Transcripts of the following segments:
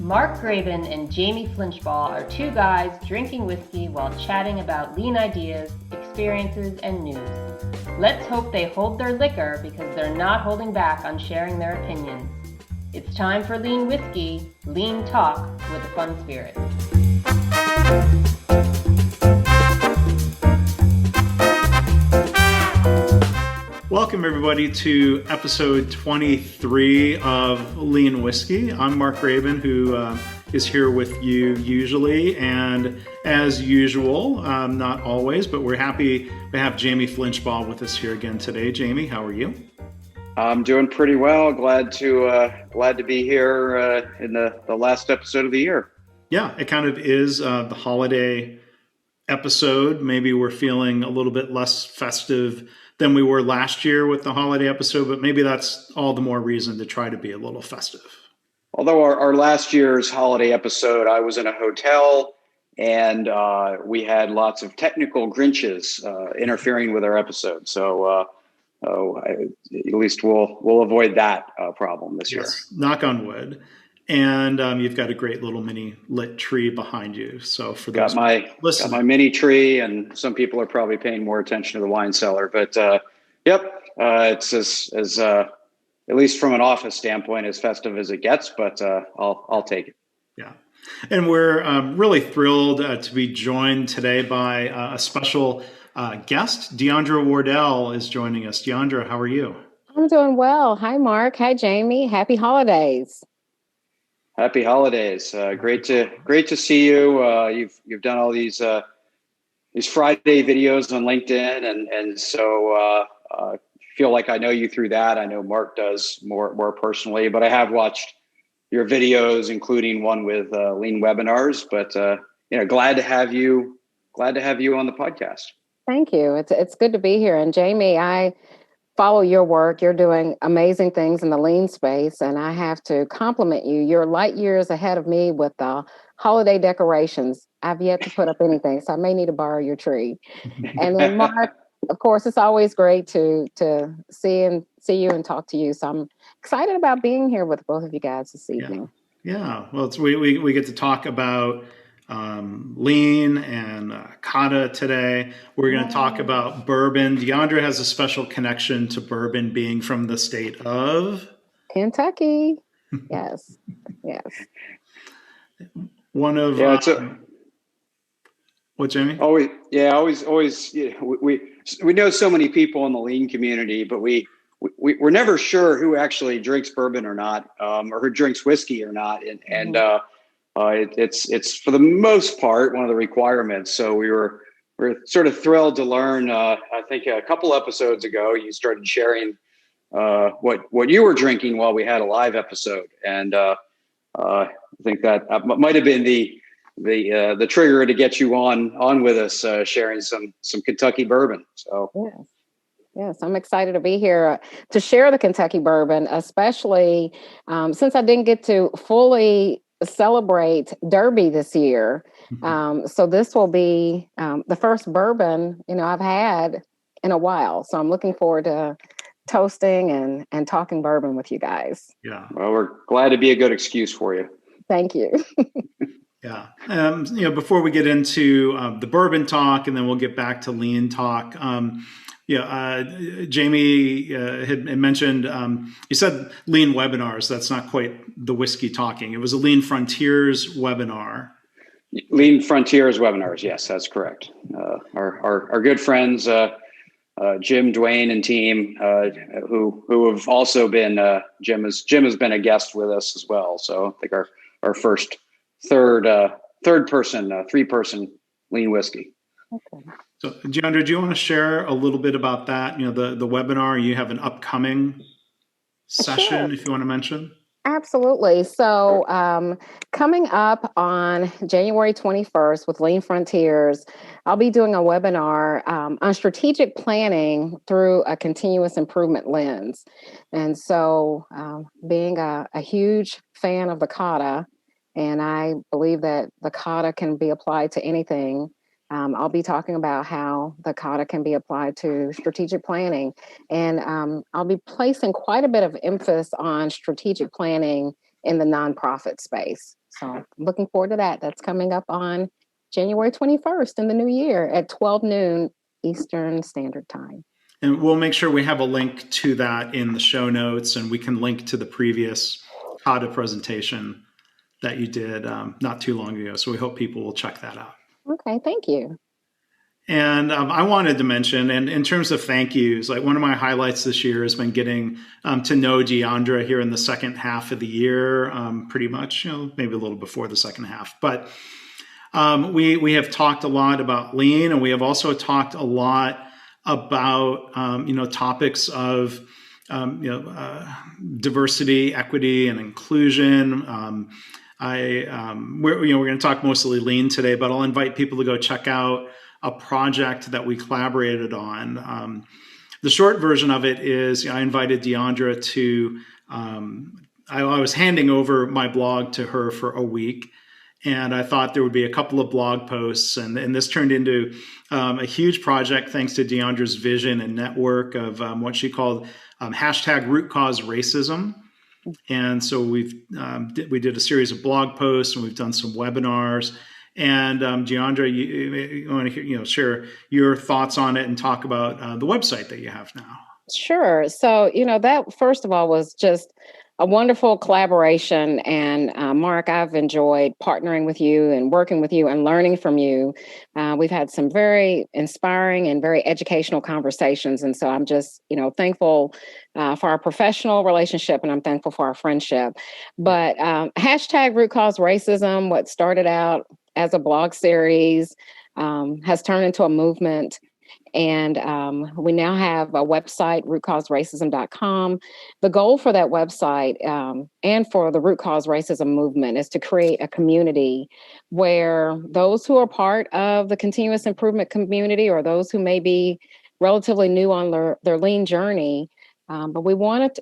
Mark Graban and Jamie Flinchbaugh are two guys drinking whiskey while chatting about lean ideas, experiences, and news. Let's hope they hold their liquor because they're not holding back on sharing their opinions. It's time for Lean Whiskey, Lean Talk with a Fun Spirit. Welcome, everybody, to episode 23 of Lean Whiskey. I'm Mark Graban, who is here with you usually, and as usual, not always, but we're happy to have Jamie Flinchbaugh with us here again today. Jamie, how are you? I'm doing pretty well. Glad to be here in the last episode of the year. Yeah, it kind of is the holiday episode. Maybe we're feeling a little bit less festive than we were last year with the holiday episode, but maybe that's all the more reason to try to be a little festive. Although our last year's holiday episode, I was in a hotel and we had lots of technical Grinches interfering with our episode. So at least we'll avoid that problem this year. Knock on wood. And you've got a great little mini lit tree behind you. So for those got my mini tree, and some people are probably paying more attention to the wine cellar. But it's as at least from an office standpoint, as festive as it gets. But I'll take it. Yeah, and we're really thrilled to be joined today by a special guest. Deondra Wardelle is joining us. Deondra, how are you? I'm doing well. Hi, Mark. Hi, Jamie. Happy holidays. Happy holidays! Great to see you. You've done all these Friday videos on LinkedIn, and so feel like I know you through that. I know Mark does more personally, but I have watched your videos, including one with Lean Webinars. But glad to have you on the podcast. Thank you. It's good to be here. And Jamie, I follow your work. You're doing amazing things in the lean space, and I have to compliment you. You're light years ahead of me with the holiday decorations. I've yet to put up anything, so I may need to borrow your tree. And then Mark, of course, it's always great to see you and talk to you. So I'm excited about being here with both of you guys this evening. Yeah. Well, we get to talk about lean and Kata today. We're going to talk about bourbon. Deondra has a special connection to bourbon, being from the state of Kentucky. Yes. One of what, Jamie? Always. We know so many people in the lean community, but we're never sure who actually drinks bourbon or not, or who drinks whiskey or not, and it's for the most part one of the requirements. So we're sort of thrilled to learn. I think a couple episodes ago you started sharing what you were drinking while we had a live episode, and I think that might have been the trigger to get you on with us, sharing some Kentucky bourbon. So yes, I'm excited to be here to share the Kentucky bourbon, especially since I didn't get to fully celebrate Derby this year. So this will be the first bourbon I've had in a while. So I'm looking forward to toasting and talking bourbon with you guys. Yeah. Well, we're glad to be a good excuse for you. Thank you. Yeah. Before we get into the bourbon talk, and then we'll get back to lean talk. Jamie had mentioned, you said Lean Webinars. That's not quite the whiskey talking. It was a Lean Frontiers webinar. Lean Frontiers webinars. Yes, that's correct. Our good friends, Jim, Dwayne, and team, who have also been, Jim has been a guest with us as well. So I think our first third person, 3-person lean whiskey. Okay. So, Deondra, do you want to share a little bit about that? The webinar, you have an upcoming session, if you want to mention. Absolutely. So coming up on January 21st with Lean Frontiers, I'll be doing a webinar on strategic planning through a continuous improvement lens. And so being a huge fan of the Kata, and I believe that the Kata can be applied to anything, I'll be talking about how the Kata can be applied to strategic planning. And I'll be placing quite a bit of emphasis on strategic planning in the nonprofit space. So I'm looking forward to that. That's coming up on January 21st in the new year at 12 noon Eastern Standard Time. And we'll make sure we have a link to that in the show notes, and we can link to the previous Kata presentation that you did not too long ago. So we hope people will check that out. Okay, thank you. And I wanted to mention, and in terms of thank yous, like one of my highlights this year has been getting to know Deondra here in the second half of the year, pretty much, maybe a little before the second half. But we have talked a lot about lean, and we have also talked a lot about topics of diversity, equity, and inclusion. We're going to talk mostly lean today, but I'll invite people to go check out a project that we collaborated on. The short version of it is I invited Deondra to, I was handing over my blog to her for a week, and I thought there would be a couple of blog posts, and this turned into a huge project thanks to Deondra's vision and network of what she called hashtag root cause racism. And so we did a series of blog posts, and we've done some webinars. And Deondra, you want to share your thoughts on it and talk about the website that you have now? Sure. So, that first of all was just a wonderful collaboration. And Mark, I've enjoyed partnering with you and working with you and learning from you. We've had some very inspiring and very educational conversations. And so I'm just, thankful for our professional relationship, and I'm thankful for our friendship. But hashtag root cause racism, what started out as a blog series, has turned into a movement. And we now have a website, rootcauseracism.com. The goal for that website and for the root cause racism movement is to create a community where those who are part of the continuous improvement community, or those who may be relatively new on their lean journey, but we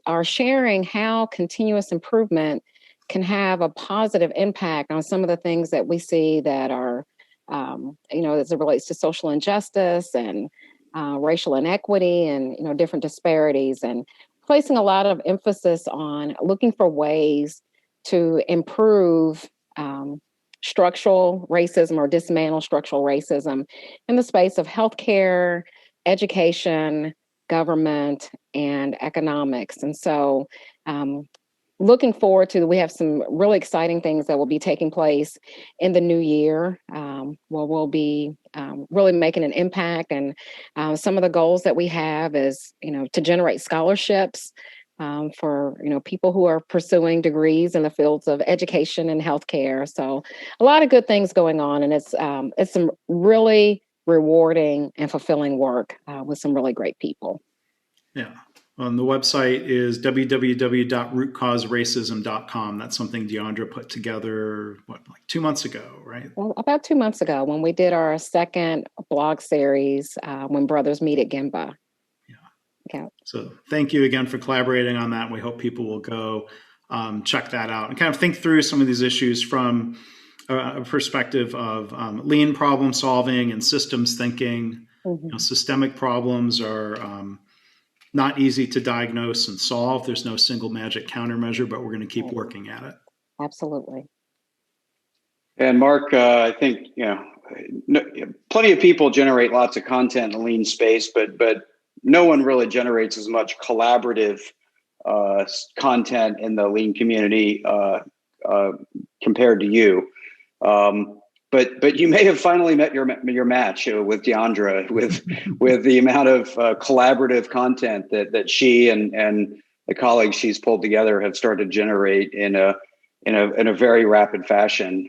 are sharing how continuous improvement can have a positive impact on some of the things that we see that are, as it relates to social injustice and racial inequity and, different disparities, and placing a lot of emphasis on looking for ways to improve structural racism or dismantle structural racism in the space of healthcare, education, government, and economics. And so, looking forward to, we have some really exciting things that will be taking place in the new year, where we'll be really making an impact. And some of the goals that we have is, to generate scholarships for, people who are pursuing degrees in the fields of education and healthcare. So a lot of good things going on. And it's some really rewarding and fulfilling work with some really great people. Yeah. The website is www.rootcauseracism.com. That's something Deondra put together, 2 months ago, right? Well, about 2 months ago, when we did our second blog series, When Brothers Meet at Gemba. Yeah. So thank you again for collaborating on that. We hope people will go check that out and kind of think through some of these issues from a perspective of lean problem solving and systems thinking. Mm-hmm. Systemic problems are not easy to diagnose and solve. There's no single magic countermeasure, but we're going to keep working at it. Absolutely. And Mark, I think, plenty of people generate lots of content in the lean space, but no one really generates as much collaborative content in the lean community compared to you. But you may have finally met your match with Deondra, with the amount of collaborative content that she and the colleagues she's pulled together have started to generate in a very rapid fashion.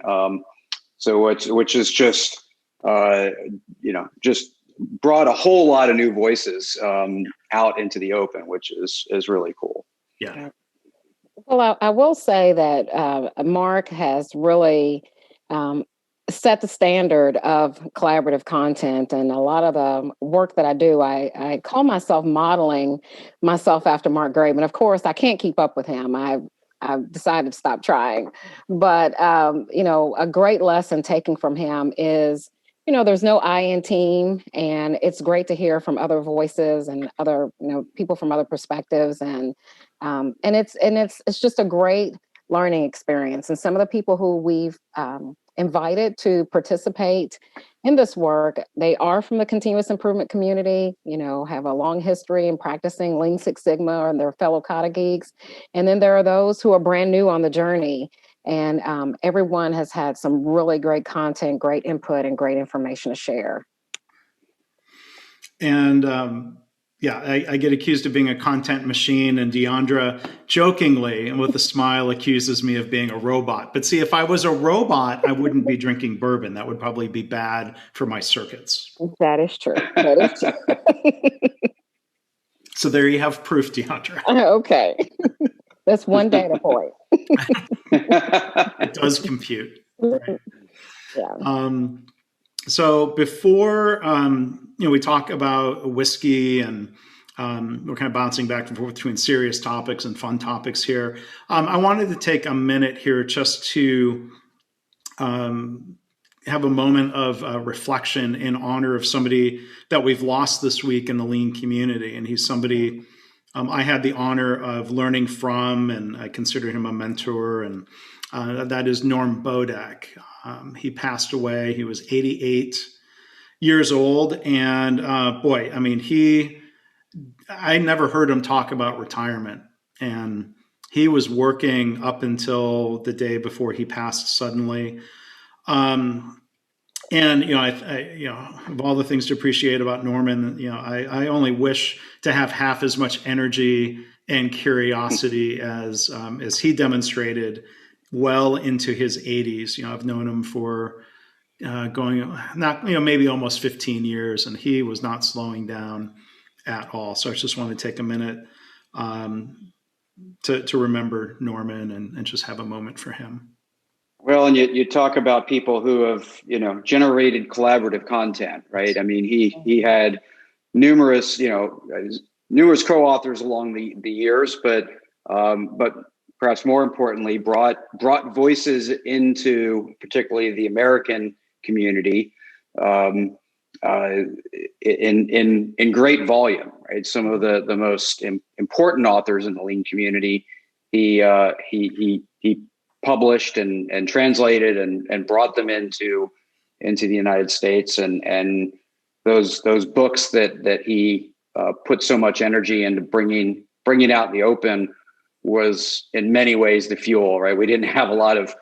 Which is just just brought a whole lot of new voices out into the open, which is really cool. Yeah. Well, I will say that Mark has really set the standard of collaborative content, and a lot of the work that I do, I call myself modeling myself after Mark Graban. Of course, I can't keep up with him. I've decided to stop trying, but a great lesson taken from him is, there's no I in team, and it's great to hear from other voices and other, people from other perspectives, and it's just a great learning experience. And some of the people who we've invited to participate in this work, they are from the continuous improvement community, have a long history in practicing Lean Six Sigma, and they're fellow Kata geeks. And then there are those who are brand new on the journey. And everyone has had some really great content, great input, and great information to share. And I get accused of being a content machine, and Deondra jokingly and with a smile accuses me of being a robot. But see, if I was a robot, I wouldn't be drinking bourbon. That would probably be bad for my circuits. That is true. That is true. So there you have proof, Deondra. Okay. That's one data point. It does compute. Right? Yeah. So before we talk about whiskey, and we're kind of bouncing back and forth between serious topics and fun topics here, I wanted to take a minute here just to have a moment of reflection in honor of somebody that we've lost this week in the lean community. And he's somebody I had the honor of learning from, and I consider him a mentor, and that is Norman Bodek. He passed away. He was 88 years old. And I never heard him talk about retirement. And he was working up until the day before he passed suddenly. Of all the things to appreciate about Norman, I only wish to have half as much energy and curiosity as he demonstrated well into his 80s. I've known him for maybe almost 15 years, and he was not slowing down at all. So I just want to take a minute to remember Norman and just have a moment for him. Well, and you talk about people who have, generated collaborative content, right? I mean, he had numerous co-authors along the years, but perhaps more importantly, brought voices into particularly the American community in great volume, right? Some of the most important authors in the lean community, he published and translated and brought them into the United States, and those books that he put so much energy into bringing out in the open was in many ways the fuel, right? We didn't have a lot of,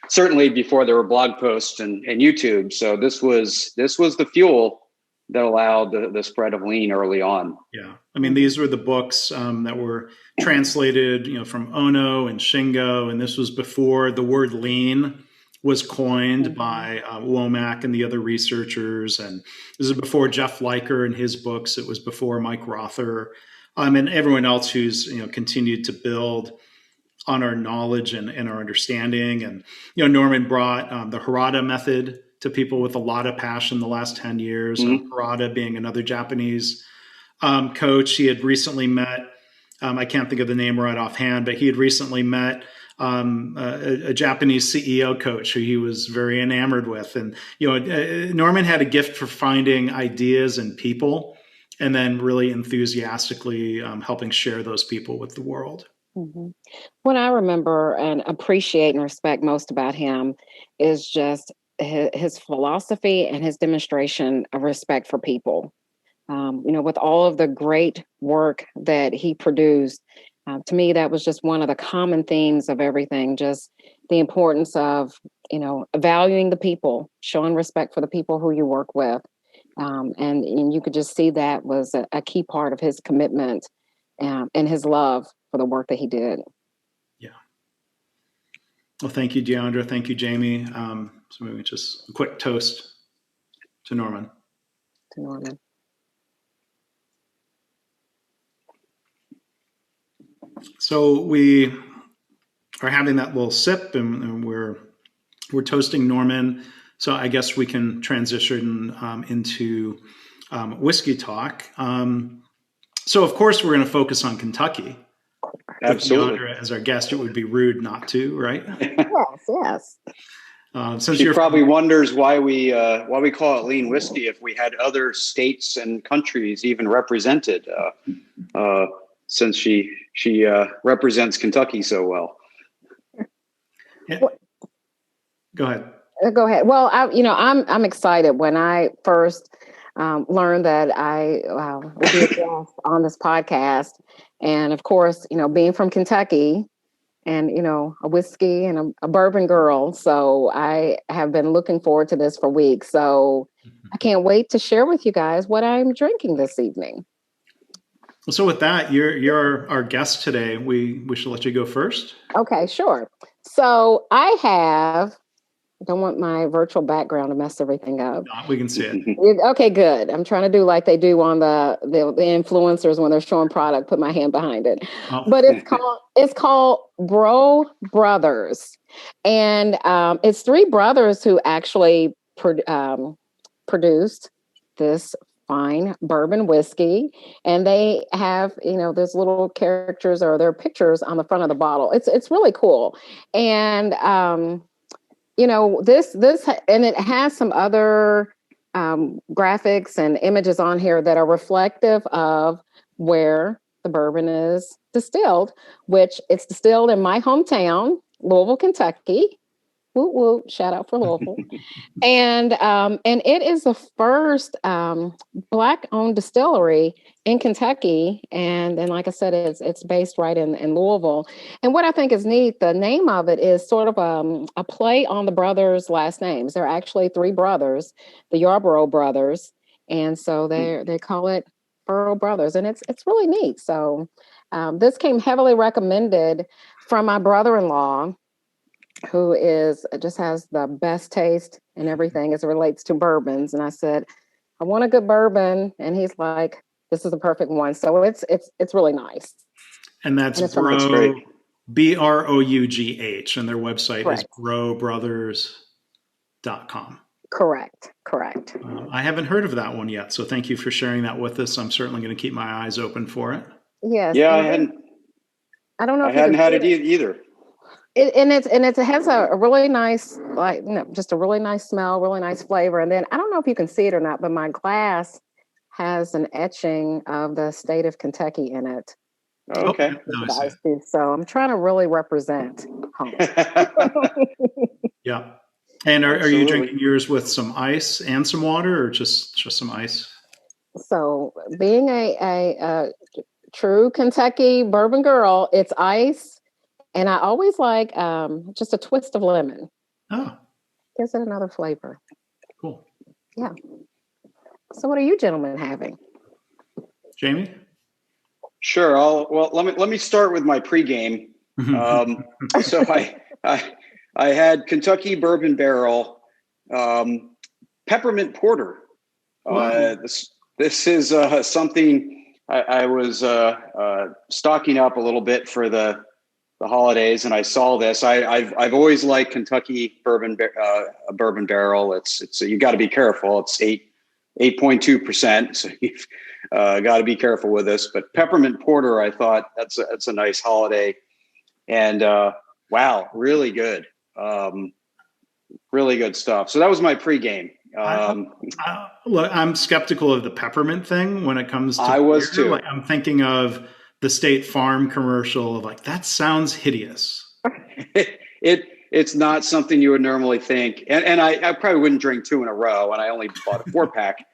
certainly before there were blog posts and YouTube. So this was the fuel that allowed the spread of lean early on. Yeah. I mean, these were the books that were translated, from Ono and Shingo. And this was before the word lean was coined by Womack and the other researchers. And this is before Jeff Leiker and his books. It was before Mike Rother. And everyone else who's, continued to build on our knowledge and our understanding. And, Norman brought the Harada method to people with a lot of passion the last 10 years. Mm-hmm. Harada being another Japanese coach. He had recently met, I can't think of the name right offhand, but he had recently met a Japanese CEO coach who he was very enamored with. And, Norman had a gift for finding ideas and people, and then really enthusiastically helping share those people with the world. Mm-hmm. What I remember and appreciate and respect most about him is just his philosophy and his demonstration of respect for people. With all of the great work that he produced, to me, that was just one of the common themes of everything, just the importance of, valuing the people, showing respect for the people who you work with. And you could just see that was a key part of his commitment and his love for the work that he did. Yeah. Well, thank you, Deondra. Thank you, Jamie. So maybe just a quick toast to Norman. To Norman. So we are having that little sip, and we're toasting Norman. So I guess we can transition into whiskey talk. So of course we're going to focus on Kentucky. Absolutely. Deondra, as our guest, it would be rude not to, right? Yes. Since she you're probably wonders why we call it lean whiskey if we had other states and countries even represented. Since she represents Kentucky so well. Go ahead. Go ahead. Well, I'm excited. When I first learned that I would be a guest on this podcast, and of course, being from Kentucky, and a whiskey and a bourbon girl, so I have been looking forward to this for weeks. So I can't wait to share with you guys what I'm drinking this evening. So with that, you're our guest today. We should let you go first. Okay, sure. So I don't want my virtual background to mess everything up. No, we can see it. Okay, good. I'm trying to do like they do on the influencers when they're showing product, put my hand behind it. Oh. But it's called Brough Brothers. And it's three brothers who actually produced this fine bourbon whiskey. And they have, those little characters or their pictures on the front of the bottle. It's really cool. And this and it has some other graphics and images on here that are reflective of where the bourbon is distilled, which it's distilled in my hometown, Louisville, Kentucky. Woo woo! Shout out for Louisville. And it is the first Black-owned distillery in Kentucky, and like I said, it's based right in Louisville. And what I think is neat, the name of it is sort of a play on the brothers' last names. They're actually three brothers, the Yarborough brothers, and so they call it Brough Brothers, and it's really neat. So this came heavily recommended from my brother-in-law, who just has the best taste and everything as it relates to bourbons. And I said, I want a good bourbon. And he's like, this is the perfect one. So it's really nice. And that's Brough, BROUGH. And their website Correct. is broughbrothers.com. Correct. I haven't heard of that one yet. So thank you for sharing that with us. I'm certainly going to keep my eyes open for it. Yes. Yeah, I don't know. I hadn't had it either. It has a really nice, just a really nice smell, really nice flavor. And then I don't know if you can see it or not, but my glass has an etching of the state of Kentucky in it. Okay. So I'm trying to really represent home. Yeah. And are you drinking yours with some ice and some water, or just some ice? So being a true Kentucky bourbon girl, it's ice. And I always like just a twist of lemon. Oh. Gives it another flavor. Cool. Yeah. So what are you gentlemen having? Jamie? Sure. Let me start with my pregame. So I had Kentucky Bourbon Barrel Peppermint Porter. This is something I was stocking up a little bit for the holidays, and I saw this. I've always liked Kentucky bourbon barrel. It's you got to be careful. It's 8.2%, so you've got to be careful with this. But peppermint porter, I thought that's a nice holiday, and wow, really good stuff. So that was my pregame. Look, I'm skeptical of the peppermint thing when it comes to. I was too. Like, I'm thinking of the State Farm commercial of like, that sounds hideous. It's not something you would normally think. And I probably wouldn't drink two in a row. And I only bought a 4-pack,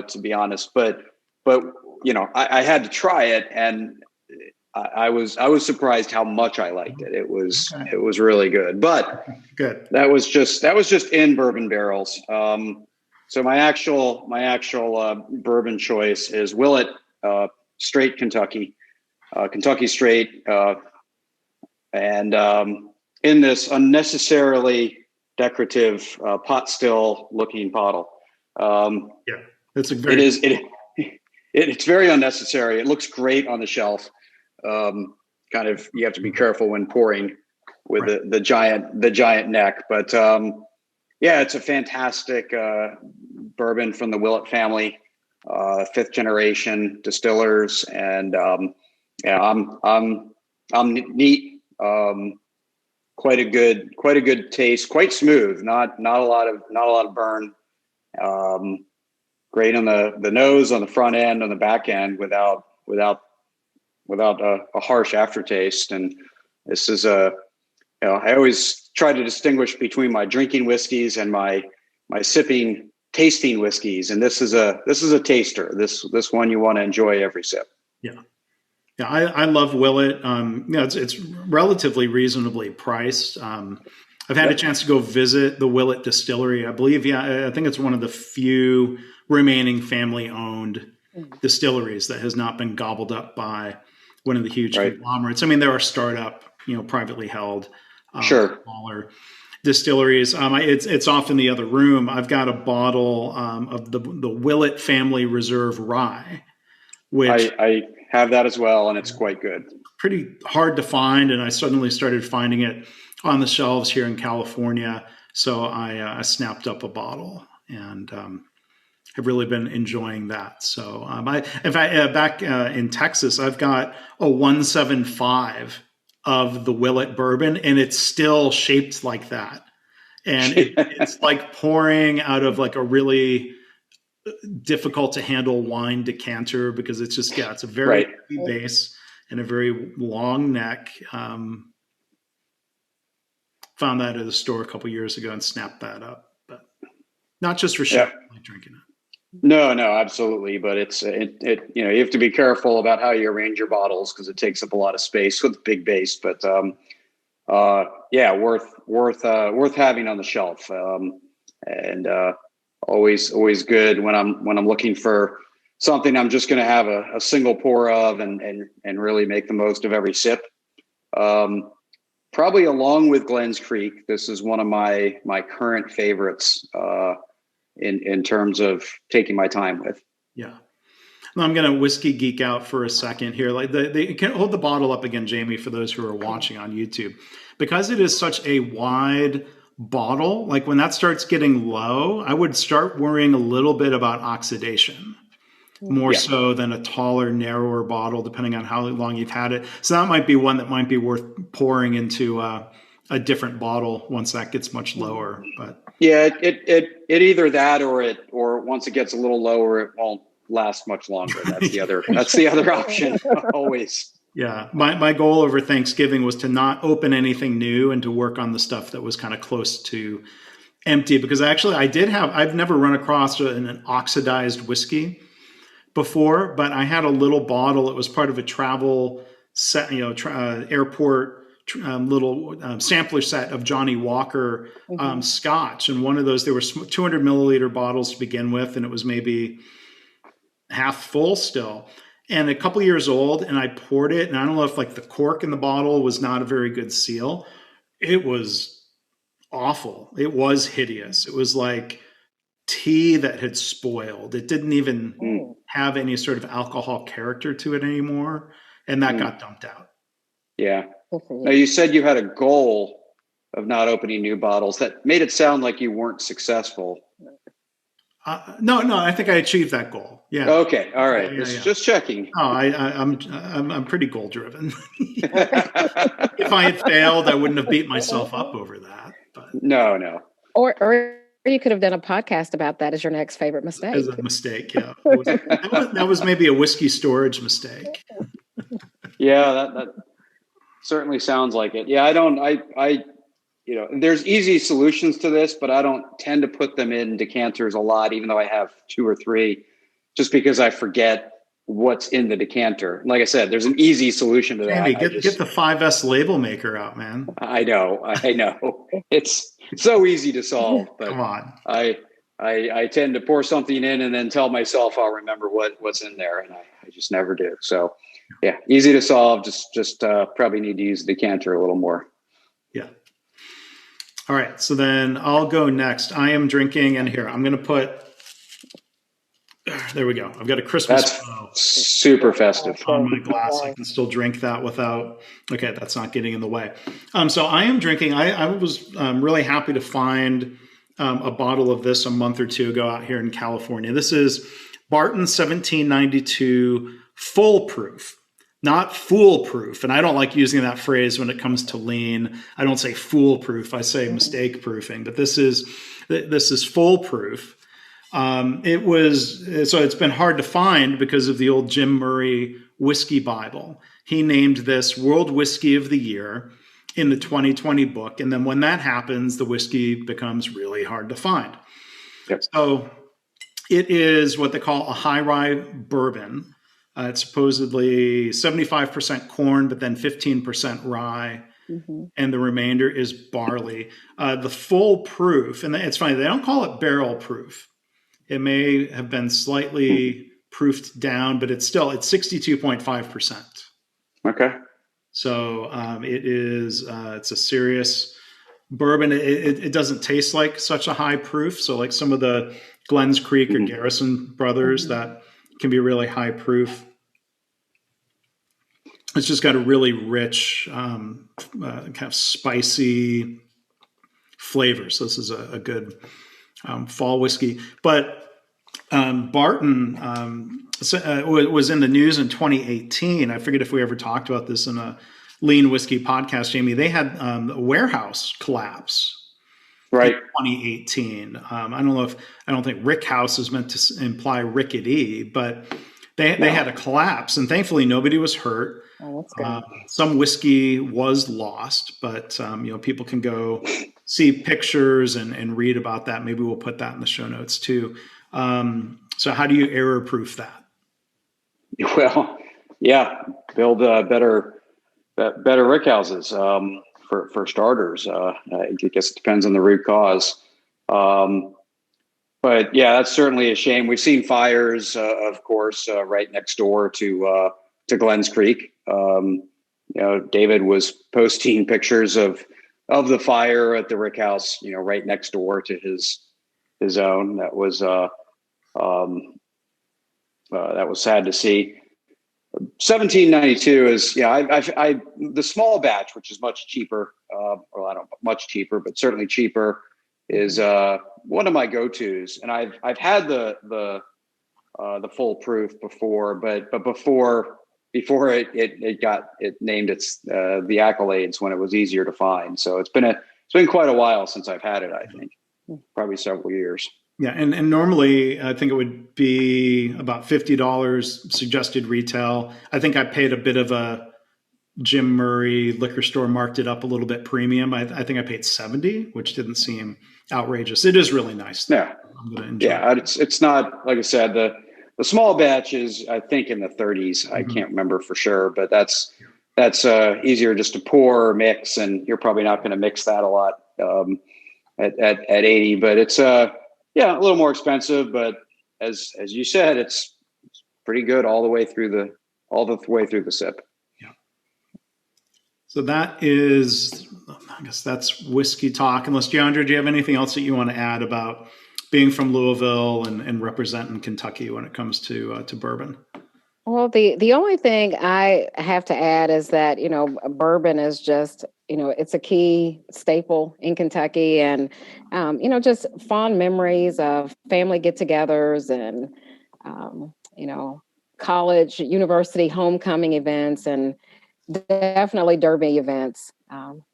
to be honest. But I had to try it, and I was surprised how much I liked it. It was really good. But good. That was just in bourbon barrels. So my actual bourbon choice is Willett Straight Kentucky. Kentucky Straight, and in this unnecessarily decorative pot still looking bottle. It's very. It's very unnecessary. It looks great on the shelf. You have to be careful when pouring with the giant neck, but it's a fantastic bourbon from the Willett family, 5th generation distillers, and I'm neat. Quite a good taste. Quite smooth. Not a lot of burn. Great on the nose, on the front end, on the back end, without a harsh aftertaste. And this is I always try to distinguish between my drinking whiskeys and my sipping tasting whiskeys. And this is a taster. This one you want to enjoy every sip. Yeah. Yeah, I love Willett. It's relatively reasonably priced. I've had a chance to go visit the Willett distillery. I believe, I think it's one of the few remaining family-owned distilleries that has not been gobbled up by one of the huge conglomerates. I mean, there are startup, privately held, smaller distilleries. It's off in the other room. I've got a bottle of the Willett Family Reserve Rye, which I have that as well, and it's quite good. Pretty hard to find, and I suddenly started finding it on the shelves here in California. So I snapped up a bottle and have really been enjoying that. So back in Texas, I've got a 175 of the Willett bourbon, and it's still shaped like that. And it's like pouring out of like a really difficult to handle wine decanter, because it's just, it's a very heavy base and a very long neck. Found that at a store a couple years ago and snapped that up, but not just for show, like drinking it. No, absolutely. But you have to be careful about how you arrange your bottles, because it takes up a lot of space with the big base, but worth having on the shelf. And always good when I'm looking for something I'm just going to have a single pour of and really make the most of every sip. Probably along with Glen's Creek, this is one of my current favorites in terms of taking my time with. Yeah. Now I'm going to whiskey geek out for a second here. Like they can hold the bottle up again, Jamie, for those who are watching on YouTube, because it is such a wide bottle. Like when that starts getting low, I would start worrying a little bit about oxidation, more so than a taller, narrower bottle, depending on how long you've had it. So that might be one that might be worth pouring into a different bottle once that gets much lower. But it either that or once it gets a little lower, it won't last much longer. That's the other option always. Yeah. My goal over Thanksgiving was to not open anything new and to work on the stuff that was kind of close to empty, because actually I've never run across an oxidized whiskey before, but I had a little bottle. It was part of a travel set, airport little sampler set of Johnny Walker Scotch. And one of those, there were 200 milliliter bottles to begin with, and it was maybe half full still. And a couple years old, and I poured it, and I don't know if like the cork in the bottle was not a very good seal. It was awful. It was hideous. It was like tea that had spoiled. It didn't even have any sort of alcohol character to it anymore. And that got dumped out. Yeah. Now, you said you had a goal of not opening new bottles. That made it sound like you weren't successful. No, I think I achieved that goal. Yeah. Okay. All right. Just checking. Oh, I'm pretty goal driven. If I had failed, I wouldn't have beat myself up over that. But no. Or you could have done a podcast about that as your next favorite mistake. As a mistake, yeah. That was maybe a whiskey storage mistake. Yeah, that certainly sounds like it. Yeah, I there's easy solutions to this, but I don't tend to put them in decanters a lot, even though I have 2 or 3, just because I forget what's in the decanter. Like I said, there's an easy solution to that. Hey, get the 5S label maker out, man. I know. It's so easy to solve, but come on. I tend to pour something in and then tell myself I'll remember what's in there, and I just never do. So yeah, easy to solve. Just probably need to use the decanter a little more. Yeah. All right. So then I'll go next. I am drinking, and here I'm going to put. There we go. I've got a Christmas. That's super festive on my glass. I can still drink that without. Okay, that's not getting in the way. So I am drinking. I was really happy to find a bottle of this a month or two ago out here in California. This is Barton 1792 Full Proof. Not foolproof. And I don't like using that phrase when it comes to lean. I don't say foolproof. I say mistake proofing. But this is foolproof. It's been hard to find because of the old Jim Murray Whiskey Bible. He named this World Whiskey of the Year. in the 2020 book. And then when that happens, the whiskey becomes really hard to find. Yep. So it is what they call a high rye bourbon. It's supposedly 75% corn, but then 15% rye. Mm-hmm. And the remainder is barley. The full proof, and it's funny, they don't call it barrel proof. It may have been slightly proofed down, but it's 62.5%. Okay. So it's a serious bourbon. It doesn't taste like such a high proof. So like some of the Glens Creek or Garrison Brothers, that can be really high proof. It's just got a really rich, kind of spicy flavor. So this is a good fall whiskey. But Barton was in the news in 2018. I forget if we ever talked about this in a Lean Whiskey podcast, Jamie. They had a warehouse collapse. Right. In 2018. I don't think Rick House is meant to imply rickety, but they had a collapse, and thankfully nobody was hurt. Oh, that's good. Some whiskey was lost, but people can go see pictures and read about that. Maybe we'll put that in the show notes too. So how do you error proof that? Well, yeah, build better rick houses. For starters, I guess it depends on the root cause. But yeah, that's certainly a shame. We've seen fires, of course, right next door to Glens Creek. David was posting pictures of the fire at the rick house, right next door to his own. That was sad to see. 1792 is, I the small batch, which is much cheaper, much cheaper, but certainly cheaper, is one of my go-tos. And I've had the full proof before, but before it named its the accolades when it was easier to find. So it's been quite a while since I've had it. I think probably several years. Yeah, and normally I think it would be about $50 suggested retail. I think I paid a bit of a Jim Murray liquor store, marked it up a little bit premium. I think I paid $70, which didn't seem outrageous. It is really nice, though. Yeah, I'm gonna enjoy it. It's not, like I said, the small batch is, I think, in the 30s. Mm-hmm. I can't remember for sure, but that's easier just to pour or mix, and you're probably not going to mix that a lot at 80. But it's a little more expensive, but as you said, it's pretty good all the way through the sip. Yeah. So that is, I guess that's whiskey talk. Unless, Deondra, do you have anything else that you want to add about being from Louisville and representing Kentucky when it comes to bourbon? Well, the only thing I have to add is that, bourbon is just, it's a key staple in Kentucky, and, just fond memories of family get-togethers and, college, university homecoming events, and definitely derby events.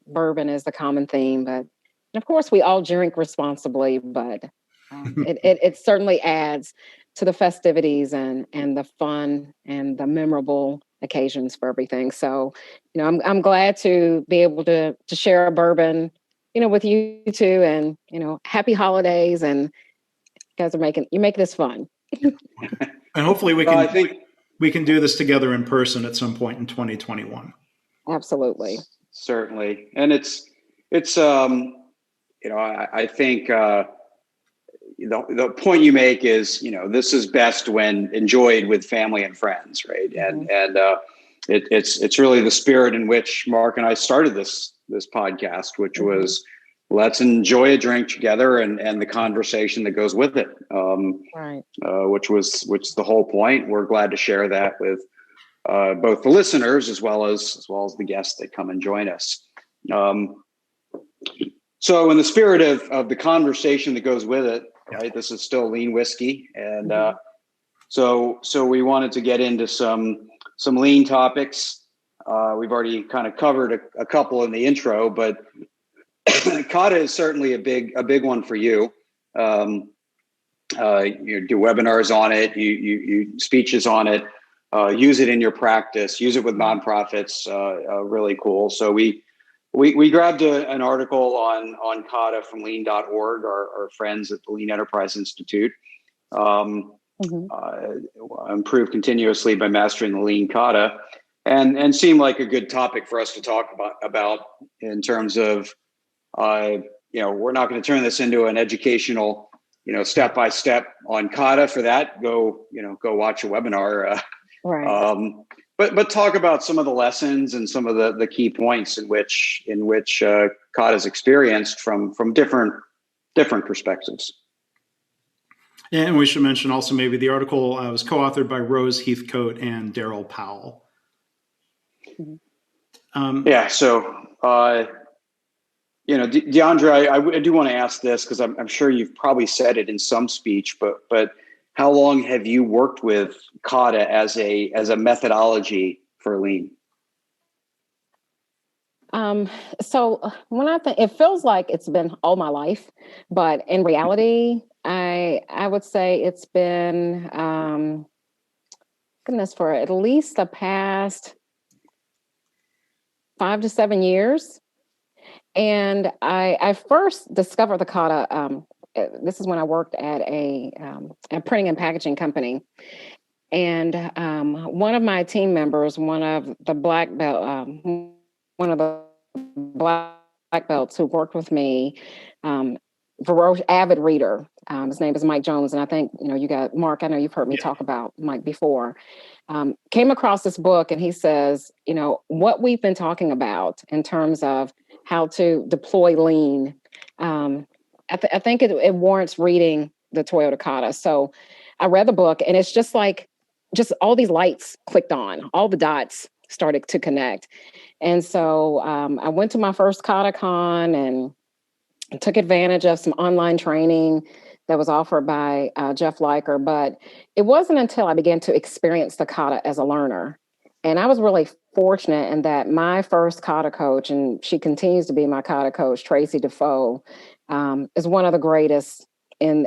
Bourbon is the common theme, but of course we all drink responsibly, but it certainly adds to the festivities and the fun and the memorable occasions for everything. So, I'm glad to be able to share a bourbon, with you two, and, happy holidays, and you guys you make this fun. And hopefully we can do this together in person at some point in 2021. Absolutely. Certainly. And it's I think, the point you make is, this is best when enjoyed with family and friends, right? Mm-hmm. And it's really the spirit in which Mark and I started this podcast, which was, let's enjoy a drink together and the conversation that goes with it. Right. Which is the whole point. We're glad to share that with both the listeners as well as the guests that come and join us. So in the spirit of the conversation that goes with it, right? This is still Lean Whiskey, and so we wanted to get into some lean topics. We've already kind of covered a couple in the intro, but Kata is certainly a big one for you. You do webinars on it, you speeches on it, use it in your practice, use it with nonprofits. Really cool. So we We grabbed an article on Kata from lean.org, our friends at the Lean Enterprise Institute. Improve continuously by mastering the lean kata, and seemed like a good topic for us to talk about in terms of, we're not going to turn this into an educational, step by step on kata. For that, go watch a webinar. Right. But talk about some of the lessons and some of the key points in which kata is experienced from different perspectives. And we should mention also maybe the article was co-authored by Rose Heathcote and Daryl Powell. Deondra, I do want to ask this because I'm sure you've probably said it in some speech, but how long have you worked with Kata as a methodology for lean? So when I think, it feels like it's been all my life, but in reality, I would say it's been, for at least the past 5 to 7 years. And I first discovered the kata. This is when I worked at a printing and packaging company. And one of my team members, one of the black belts who worked with me, avid reader. His name is Mike Jones. And I think, you got Mark, I know you've heard me talk about Mike before, came across this book, and he says, what we've been talking about in terms of how to deploy lean, I think it warrants reading the Toyota Kata. So I read the book, and it's just all these lights clicked on, all the dots started to connect. And so I went to my first KataCon and took advantage of some online training that was offered by Jeff Liker. But it wasn't until I began to experience the kata as a learner. And I was really fortunate in that my first kata coach, and she continues to be my kata coach, Tracy Defoe, is one of the greatest in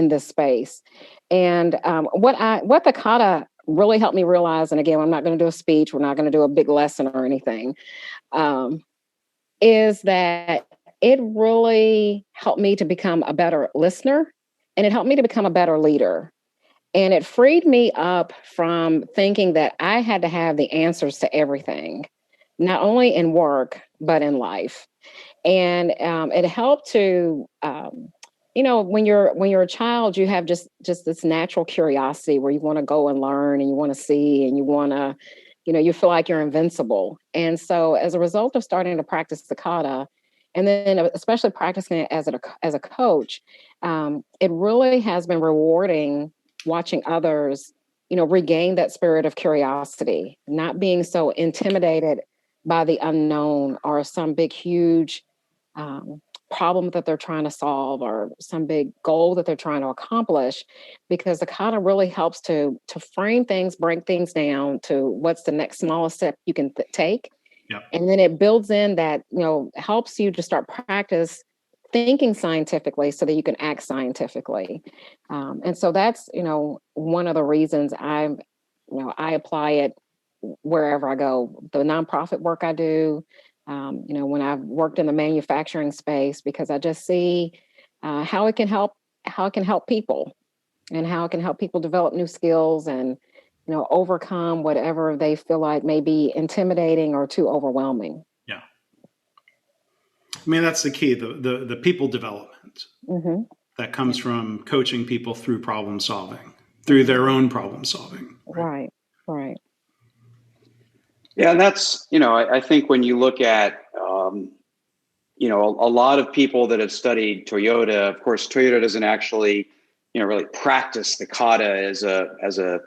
this space. And what the kata really helped me realize, and again, I'm not going to do a speech, we're not going to do a big lesson or anything, is that it really helped me to become a better listener, and it helped me to become a better leader. And it freed me up from thinking that I had to have the answers to everything, not only in work, but in life. And it helped to, when you're a child, you have just this natural curiosity where you want to go and learn, and you want to see, and you want to, you feel like you're invincible. And so as a result of starting to practice the kata, and then especially practicing it as a coach, it really has been rewarding watching others, regain that spirit of curiosity, not being so intimidated by the unknown or some big, huge problem that they're trying to solve or some big goal that they're trying to accomplish, because the kata really helps to frame things, break things down to what's the next smallest step you can take. Yep. And then it builds in that, helps you to start practice thinking scientifically so that you can act scientifically. And so that's, one of the reasons I apply it wherever I go. The nonprofit work I do, when I've worked in the manufacturing space, because I just see how it can help people, and how it can help people develop new skills and, overcome whatever they feel like may be intimidating or too overwhelming. Yeah. I mean, that's the key, the people development that comes from coaching people through problem solving, through their own problem solving. Right. Yeah, and that's, I think when you look at, a lot of people that have studied Toyota, of course, Toyota doesn't actually, really practice the kata as a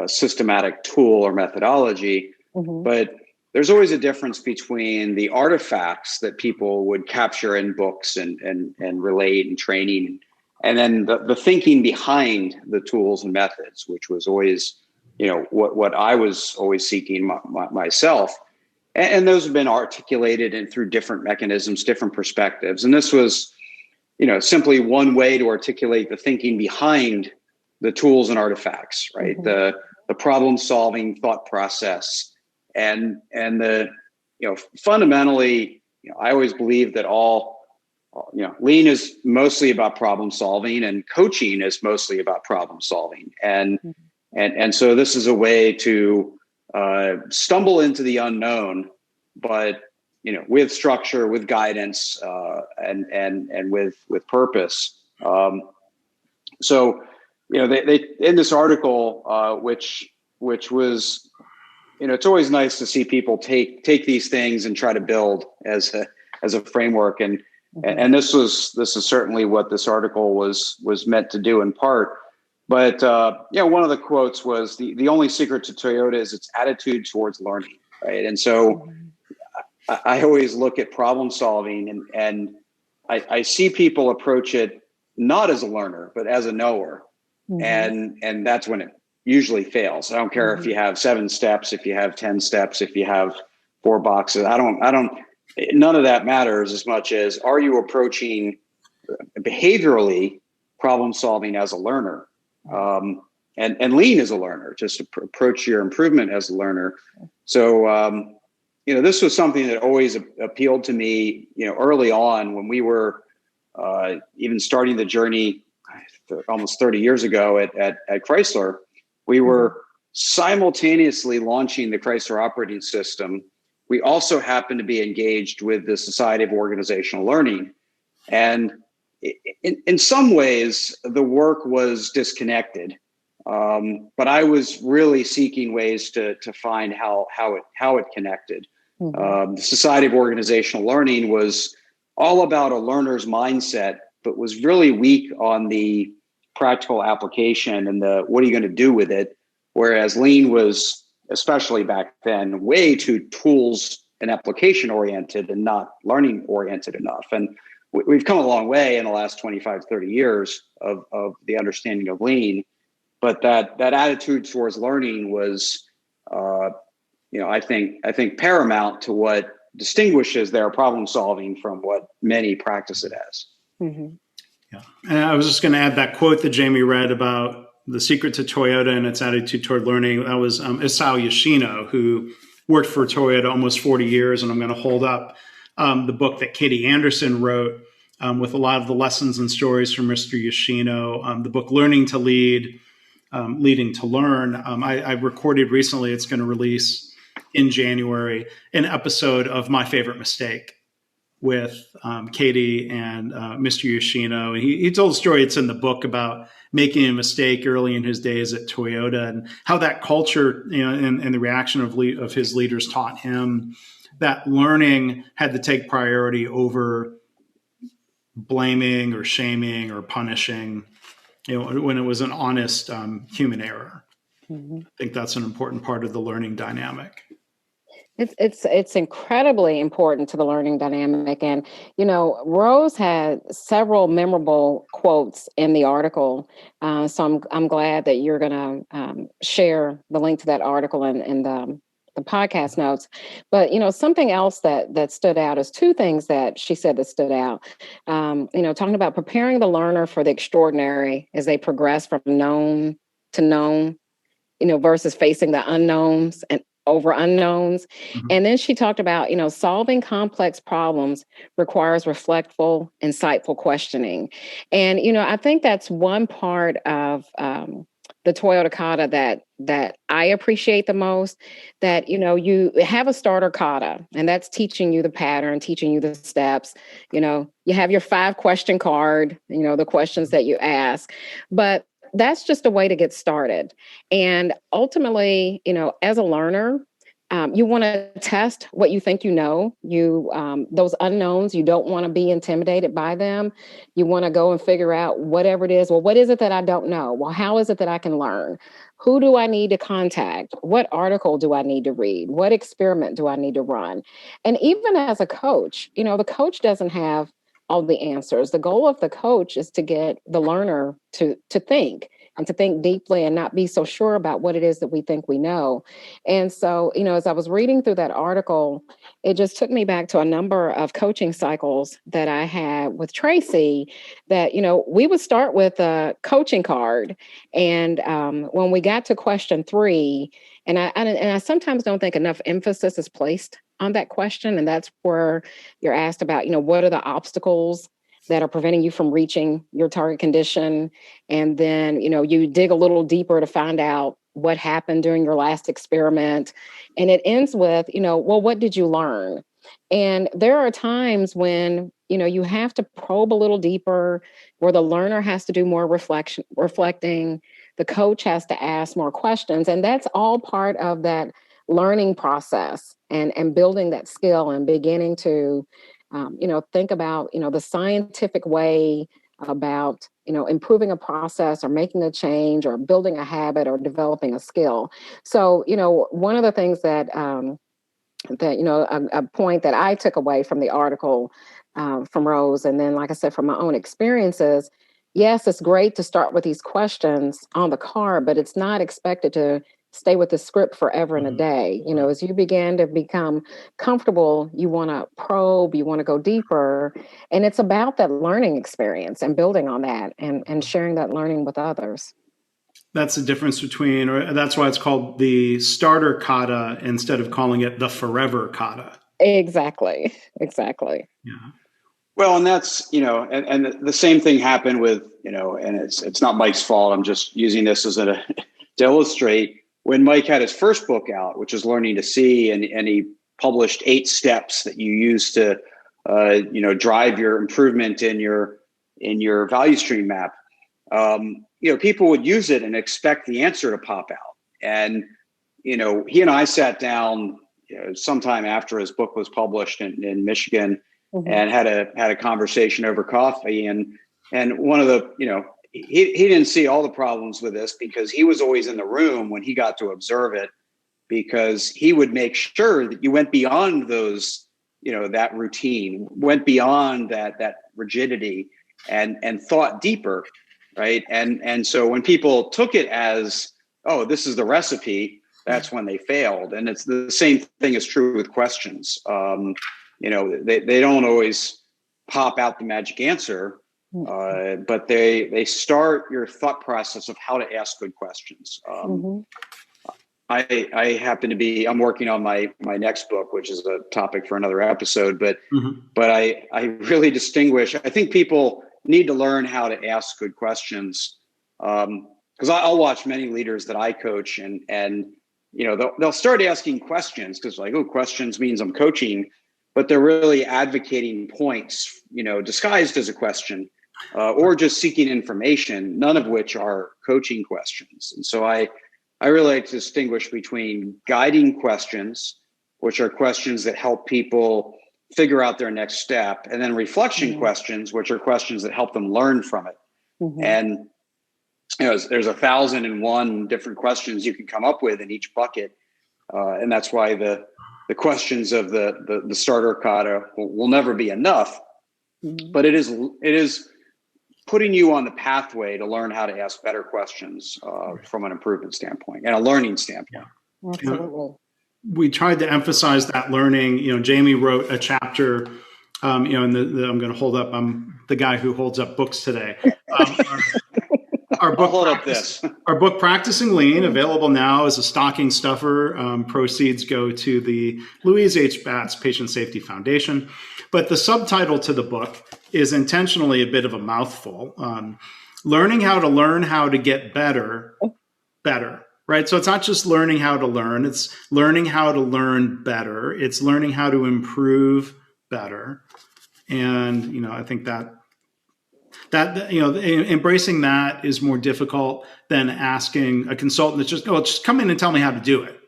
systematic tool or methodology, but there's always a difference between the artifacts that people would capture in books and relate and training, and then the thinking behind the tools and methods, which was always, what I was always seeking myself. And those have been articulated and through different mechanisms, different perspectives. And this was, simply one way to articulate the thinking behind the tools and artifacts, right? The problem solving thought process and the, fundamentally, I always believe that lean is mostly about problem solving, and coaching is mostly about problem solving. And so this is a way to stumble into the unknown, but with structure, with guidance, and with purpose. So they in this article, which was, it's always nice to see people take these things and try to build as a framework, and this is certainly what this article was meant to do in part. But one of the quotes was the only secret to Toyota is its attitude towards learning, right? And so I always look at problem solving, and I see people approach it not as a learner but as a knower, and that's when it usually fails. I don't care if you have 7 steps, if you have 10 steps, if you have 4 boxes. None of that matters as much as, are you approaching behaviorally problem solving as a learner? And lean as a learner, just approach your improvement as a learner. So, this was something that always appealed to me, early on when we were even starting the journey almost 30 years ago at Chrysler. We were simultaneously launching the Chrysler operating system. We also happened to be engaged with the Society of Organizational Learning. And in some ways, the work was disconnected. But I was really seeking ways to find how it connected. The Society of Organizational Learning was all about a learner's mindset, but was really weak on the practical application and the what are you going to do with it. Whereas lean was, especially back then, way too tools and application oriented and not learning oriented enough. And we've come a long way in the last 25, 30 years of the understanding of lean. But that attitude towards learning was, I think paramount to what distinguishes their problem solving from what many practice it as. Yeah, and I was just going to add that quote that Jamie read about the secret to Toyota and its attitude toward learning. That was Isao Yoshino, who worked for Toyota almost 40 years. And I'm going to hold up the book that Katie Anderson wrote with a lot of the lessons and stories from Mr. Yoshino, the book Learning to Lead, Leading to Learn. I recorded recently, it's going to release in January, an episode of My Favorite Mistake with Katie and Mr. Yoshino. He told a story, it's in the book, about making a mistake early in his days at Toyota and how that culture, and the reaction of his leaders taught him that learning had to take priority over blaming or shaming or punishing, when it was an honest human error. I think that's an important part of the learning dynamic. It's incredibly important to the learning dynamic. And, Rose had several memorable quotes in the article. So I'm glad that you're going to share the link to that article in the podcast notes. But, something else that stood out is 2 things that she said that stood out. Talking about preparing the learner for the extraordinary as they progress from known to known, versus facing the unknowns and over unknowns. And then she talked about, solving complex problems requires reflectful, insightful questioning. And, I think that's one part of the Toyota Kata that I appreciate the most, that, you have a starter kata, and that's teaching you the pattern, teaching you the steps. You have your 5 question card, the questions that you ask, but that's just a way to get started. And ultimately, as a learner, you want to test what you think those unknowns, you don't want to be intimidated by them. You want to go and figure out whatever it is. Well, what is it that I don't know? Well, how is it that I can learn? Who do I need to contact? What article do I need to read? What experiment do I need to run? And even as a coach, the coach doesn't have all the answers. The goal of the coach is to get the learner to think, and to think deeply and not be so sure about what it is that we think we know. And so, as I was reading through that article, it just took me back to a number of coaching cycles that I had with Tracy, that, we would start with a coaching card. And when we got to question 3, and I sometimes don't think enough emphasis is placed on that question. And that's where you're asked about, what are the obstacles that are preventing you from reaching your target condition? And then, you dig a little deeper to find out what happened during your last experiment. And it ends with, well, what did you learn? And there are times when, you have to probe a little deeper, where the learner has to do more reflecting, the coach has to ask more questions. And that's all part of that learning process and building that skill and beginning to, think about, the scientific way about, improving a process or making a change or building a habit or developing a skill. So, one of the things that, a point that I took away from the article from Rose, and then, like I said, from my own experiences, yes, it's great to start with these questions on the card, but it's not expected to stay with the script forever and a day. As you begin to become comfortable, you want to probe, you want to go deeper. And it's about that learning experience and building on that and sharing that learning with others. That's the difference between, or that's why it's called the starter kata instead of calling it the forever kata. Exactly. Yeah. Well, and that's, and the same thing happened with, and it's not Mike's fault. I'm just using this as to illustrate when Mike had his first book out, which is Learning to See, and he published 8 steps that you use to, drive your improvement in your value stream map. People would use it and expect the answer to pop out. And, he and I sat down sometime after his book was published in Michigan, mm-hmm. and had a conversation over coffee. And one of the, he didn't see all the problems with this because he was always in the room when he got to observe it, because he would make sure that you went beyond those, that routine, went beyond that rigidity and thought deeper. Right. And so when people took it as, oh, this is the recipe, that's when they failed. And it's the same thing is true with questions. They don't always pop out the magic answer, but they start your thought process of how to ask good questions. Mm-hmm. I happen to be, I'm working on my next book, which is a topic for another episode, but I really distinguish. I think people need to learn how to ask good questions. Because I'll watch many leaders that I coach and they'll start asking questions because questions means I'm coaching, but they're really advocating points, disguised as a question, or just seeking information, none of which are coaching questions. And so I really like to distinguish between guiding questions, which are questions that help people figure out their next step, and then reflection mm-hmm. questions, which are questions that help them learn from it. Mm-hmm. And there's 1,001 different questions you can come up with in each bucket, and that's why the questions of the starter kata will never be enough. Mm-hmm. But it is putting you on the pathway to learn how to ask better questions from an improvement standpoint and a learning standpoint. Yeah. Absolutely. We tried to emphasize that learning. Jamie wrote a chapter, and I'm going to hold up. I'm the guy who holds up books today. Our book, Practicing Lean, available now as a stocking stuffer. Proceeds go to the Louise H. Batts Patient Safety Foundation. But the subtitle to the book is intentionally a bit of a mouthful. Learning how to learn how to get better. Right. So it's not just learning how to learn, it's learning how to learn better. It's learning how to improve better. And, I think that embracing that is more difficult than asking a consultant that's just come in and tell me how to do it.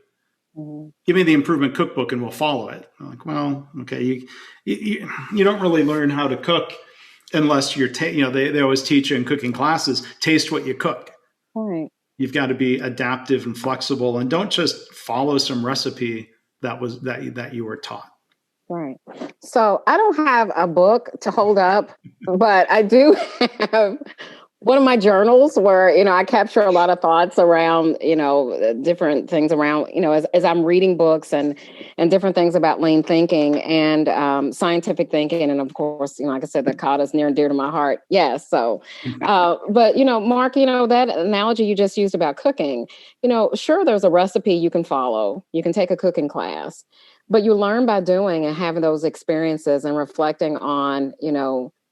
Mm-hmm. Give me the improvement cookbook and we'll follow it. I'm like, well, okay. You don't really learn how to cook unless you're, they always teach you in cooking classes, taste what you cook. Right. You've got to be adaptive and flexible, and don't just follow some recipe that you were taught. Right. So I don't have a book to hold up, but I do have one of my journals where, I capture a lot of thoughts around, different things around, as I'm reading books and different things about lean thinking and scientific thinking. And of course, like I said, the Kata is near and dear to my heart. Yes. So, but, Mark, that analogy you just used about cooking, sure, there's a recipe you can follow. You can take a cooking class, but you learn by doing and having those experiences and reflecting on,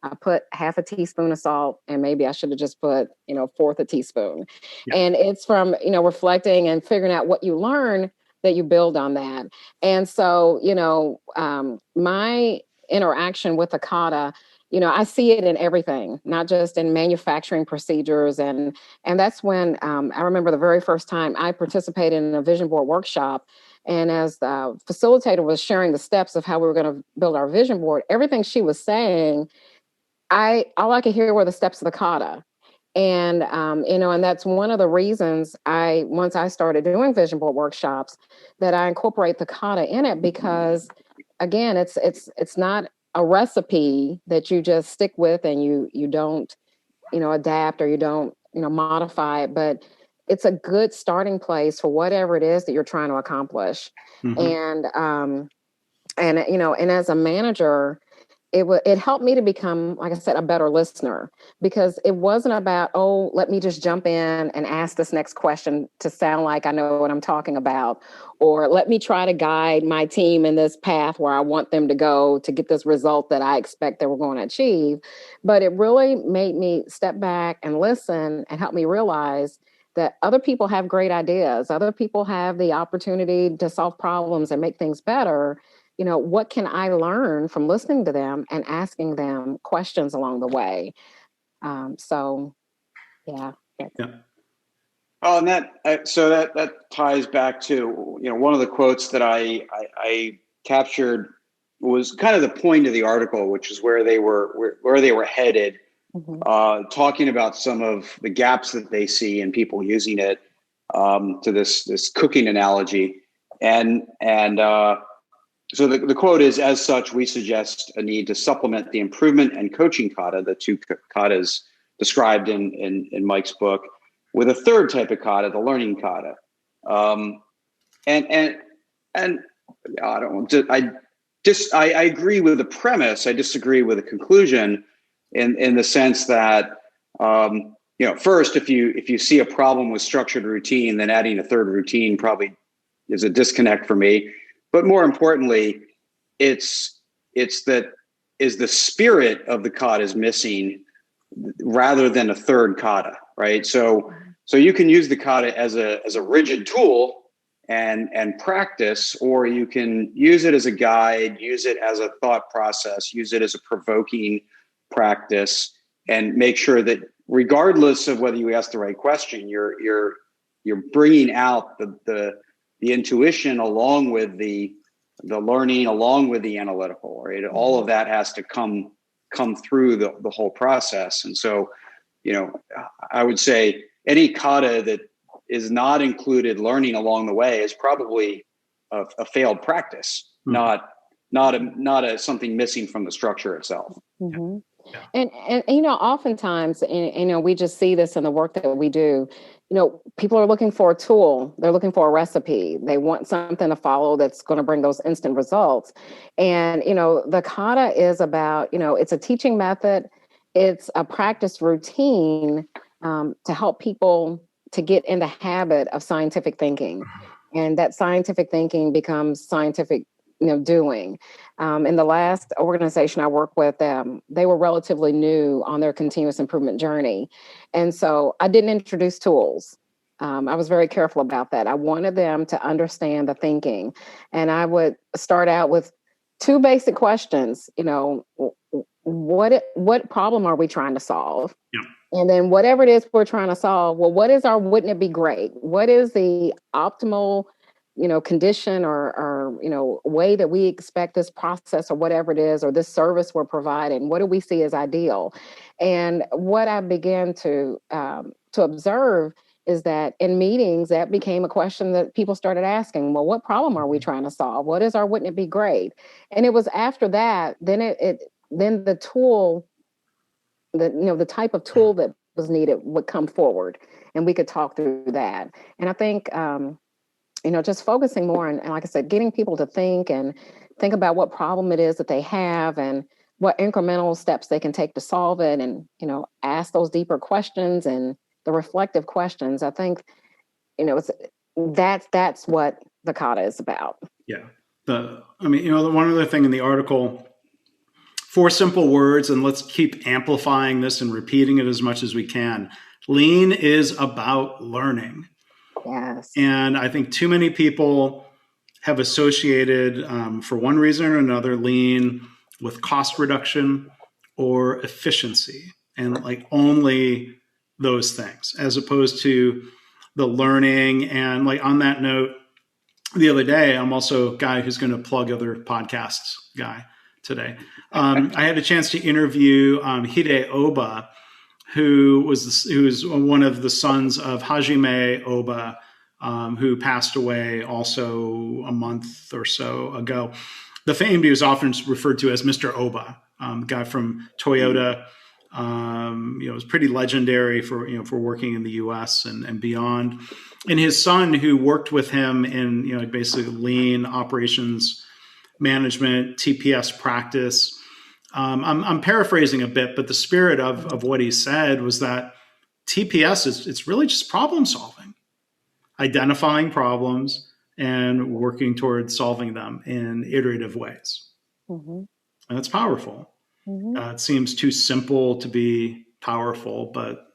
I put half a teaspoon of salt and maybe I should have just put, fourth a teaspoon. Yeah. And it's from, reflecting and figuring out what you learn that you build on that. And so, my interaction with the Kata, I see it in everything, not just in manufacturing procedures. And that's when I remember the very first time I participated in a vision board workshop. And as the facilitator was sharing the steps of how we were going to build our vision board, everything she was saying, all I could hear were the steps of the Kata. And, and that's one of the reasons once I started doing vision board workshops, that I incorporate the Kata in it, because again, it's not a recipe that you just stick with and you don't, adapt or you don't, modify it, but it's a good starting place for whatever it is that you're trying to accomplish. Mm-hmm. And as a manager, it helped me to become, like I said, a better listener, because it wasn't about, let me just jump in and ask this next question to sound like I know what I'm talking about, or let me try to guide my team in this path where I want them to go to get this result that I expect they were going to achieve. But it really made me step back and listen and help me realize that other people have great ideas. Other people have the opportunity to solve problems and make things better. What can I learn from listening to them and asking them questions along the way? Yeah. Oh, and that ties back to, one of the quotes that I captured was kind of the point of the article, which is where they were headed, mm-hmm. Talking about some of the gaps that they see in people using it, to this cooking analogy, so the quote is, as such, we suggest a need to supplement the improvement and coaching kata, the two katas described in Mike's book, with a third type of kata, the learning kata. And I agree with the premise. I disagree with the conclusion in the sense that, first, if you see a problem with structured routine, then adding a third routine probably is a disconnect for me. But more importantly, it's the spirit of the kata is missing rather than a third kata, right? So you can use the kata as a rigid tool and practice, or you can use it as a guide, use it as a thought process, use it as a provoking practice, and make sure that regardless of whether you ask the right question, you're bringing out the intuition along with the learning, along with the analytical, right? Mm-hmm. All of that has to come through the whole process. And so, I would say any kata that is not included learning along the way is probably a failed practice, mm-hmm. not a something missing from the structure itself. Mm-hmm. Yeah. And oftentimes, we just see this in the work that we do. People are looking for a tool. They're looking for a recipe. They want something to follow that's going to bring those instant results. And, the kata is about, it's a teaching method. It's a practice routine to help people to get in the habit of scientific thinking. And that scientific thinking becomes scientific doing. In the last organization I worked with, they were relatively new on their continuous improvement journey. And so I didn't introduce tools. I was very careful about that. I wanted them to understand the thinking. And I would start out with two basic questions. What problem are we trying to solve? Yeah. And then whatever it is we're trying to solve, well, what is our wouldn't it be great? What is the optimal condition or way that we expect this process or whatever it is, or this service we're providing, what do we see as ideal? And what I began to observe is that in meetings, that became a question that people started asking, well, what problem are we trying to solve? What is our wouldn't it be great? And it was after that, then the tool, the type of tool that was needed would come forward, and we could talk through that. And I think, just focusing more on, and like I said, getting people to think about what problem it is that they have and what incremental steps they can take to solve it, and, ask those deeper questions and the reflective questions. I think, that's what the Kata is about. Yeah. One other thing in the article, 4 simple words, and let's keep amplifying this and repeating it as much as we can. Lean is about learning. Yes. And I think too many people have associated, for one reason or another, lean with cost reduction or efficiency, and like only those things, as opposed to the learning. And like on that note, the other day, I'm also a guy who's going to plug other podcasts guy today. I had a chance to interview Hide Oba, who's one of the sons of Hajime Oba, who passed away also a month or so ago. The famed, he was often referred to as Mr. Oba, guy from Toyota. Was pretty legendary for working in the U.S. and beyond. And his son, who worked with him in basically lean operations management, TPS practice. I'm paraphrasing a bit, but the spirit of what he said was that TPS it's really just problem solving, identifying problems and working towards solving them in iterative ways. Mm-hmm. And it's powerful. Mm-hmm. It seems too simple to be powerful, but.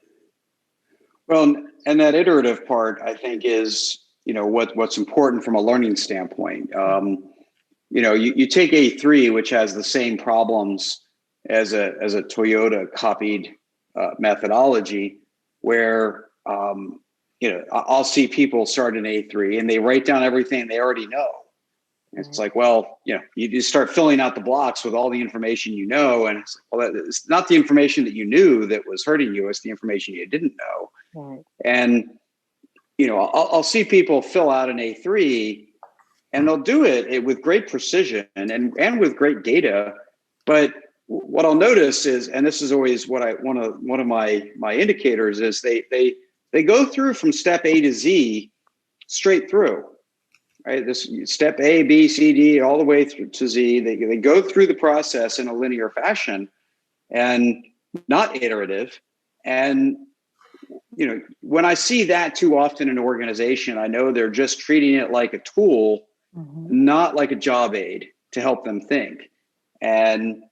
Well, and that iterative part, I think, is, what's important from a learning standpoint. You take A3, which has the same problems as a Toyota copied methodology, where, I'll see people start in A3 and they write down everything they already know. It's like, well, you just start filling out the blocks with all the information and it's like, well, it's not the information that you knew that was hurting you, it's the information you didn't know. Right. And, I'll see people fill out an A3 and they'll do it with great precision and with great data. But what I'll notice is, and this is always what one of my indicators is, they go through from step A to Z straight through. Right, this step A, B, C, D, all the way through to Z. They go through the process in a linear fashion and not iterative. And when I see that too often in an organization, I know they're just treating it like a tool, mm-hmm. not like a job aid to help them think. And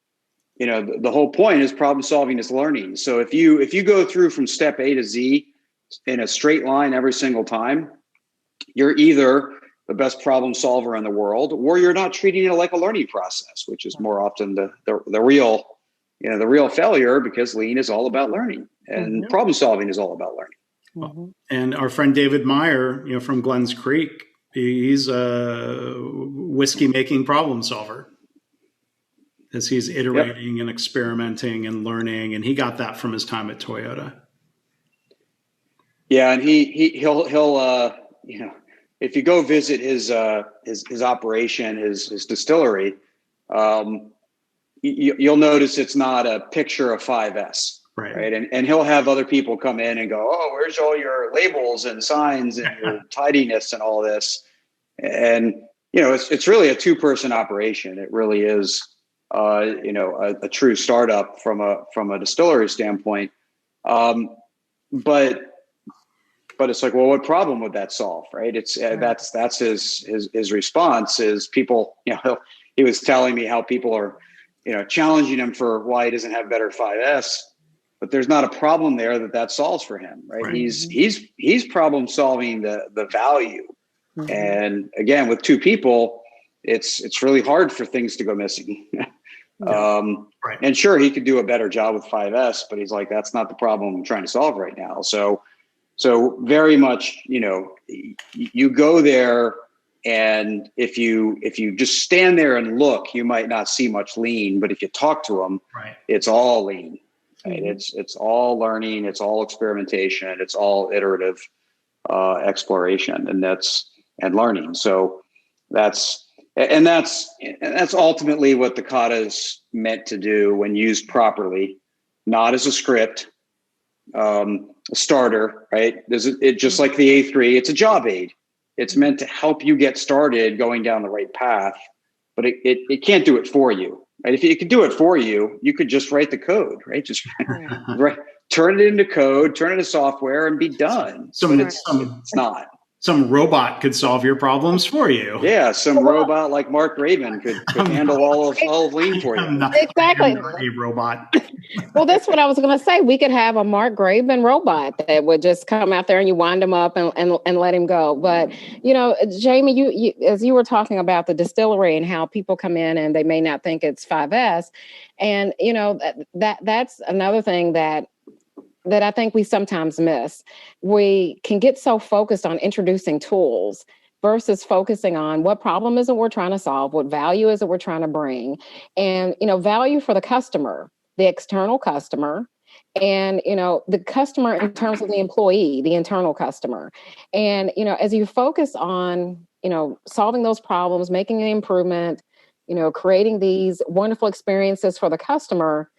the whole point is problem solving is learning. So if you go through from step A to Z in a straight line every single time, you're either the best problem solver in the world, or you're not treating it like a learning process, which is more often the real failure, because lean is all about learning and mm-hmm. problem solving is all about learning. Mm-hmm. And our friend David Meyer, from Glens Creek, he's a whiskey making problem solver, as he's iterating and experimenting and learning. And he got that from his time at Toyota. Yeah. And he'll if you go visit his operation, his distillery, you'll notice it's not a picture of 5S, right? And he'll have other people come in and go, "Oh, where's all your labels and signs and your tidiness and all this?" And it's really a 2-person operation. It really is, a true startup from a distillery standpoint. But it's like, well, what problem would that solve, right? It's that's his response is people. He was telling me how people are, challenging him for why he doesn't have better 5S, but there's not a problem there that solves for him, right? He's problem solving the value, mm-hmm. and again, with 2 people, it's really hard for things to go missing. And sure, he could do a better job with 5S, but he's like, that's not the problem I'm trying to solve right now. So very much, you go there, and if you just stand there and look, you might not see much lean, but if you talk to them, it's all lean. Right? Mm-hmm. It's all learning, it's all experimentation, it's all iterative exploration, and learning. So that's ultimately what the Kata is meant to do when used properly, not as a script, a starter, right? It just like the A3, it's a job aid. It's meant to help you get started going down the right path, but it can't do it for you. Right? If it could do it for you, you could just write the code, right? Just turn it into code, turn it into software, and be done. But it's not. Some robot could solve your problems for you. Yeah, some robot like Mark Graban could handle all of lean for you. Exactly. A robot. Well, that's what I was going to say. We could have a Mark Graban robot that would just come out there and you wind him up and let him go. But, Jamie, you as you were talking about the distillery and how people come in and they may not think it's 5S. And, that's another thing that I think we sometimes miss. We can get so focused on introducing tools versus focusing on what problem is it we're trying to solve, what value is it we're trying to bring, and, value for the customer, the external customer, and, the customer in terms of the employee, the internal customer. And, as you focus on, solving those problems, making an improvement, creating these wonderful experiences for the customer,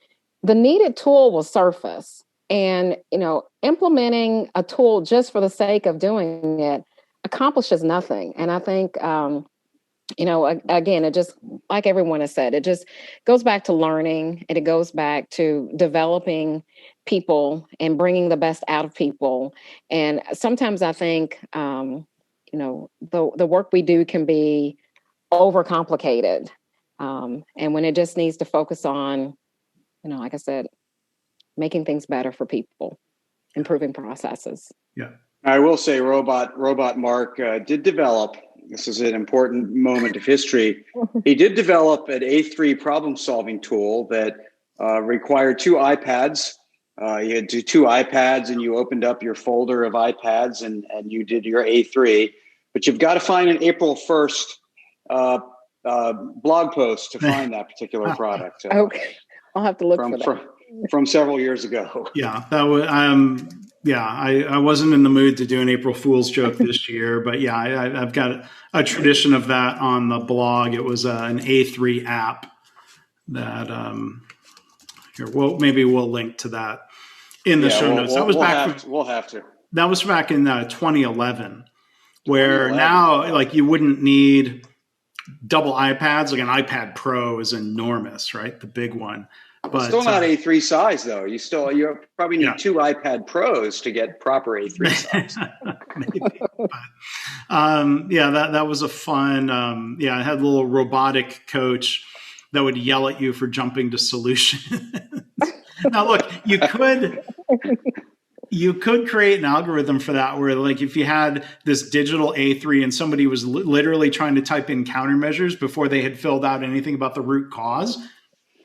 the needed tool will surface. And, implementing a tool just for the sake of doing it accomplishes nothing. And I think, again, it just, like everyone has said, it just goes back to learning, and it goes back to developing people and bringing the best out of people. And sometimes I think, the work we do can be overcomplicated. And when it just needs to focus on, like I said, making things better for people, improving processes. Yeah. I will say Robot Mark did develop, this is an important moment of history, he did develop an A3 problem-solving tool that required two iPads. You had two iPads and you opened up your folder of iPads and you did your A3. But you've got to find an April 1st blog post to find that particular product. Okay. I'll have to look for that. From several years ago. Yeah, that was. I wasn't in the mood to do an April Fool's joke this year, but yeah, I've got a tradition of that on the blog. It was an A3 app that. Maybe we'll link to that in the show notes. We'll have to. That was back in 2011, where now like you wouldn't need double iPads. Like an iPad Pro is enormous, right? The big one. But still not A3 size though. You probably need two iPad Pros to get proper A3 size. Maybe. But, that was a fun. I had a little robotic coach that would yell at you for jumping to solutions. Now, look, you could create an algorithm for that where, like, if you had this digital A3 and somebody was literally trying to type in countermeasures before they had filled out anything about the root cause.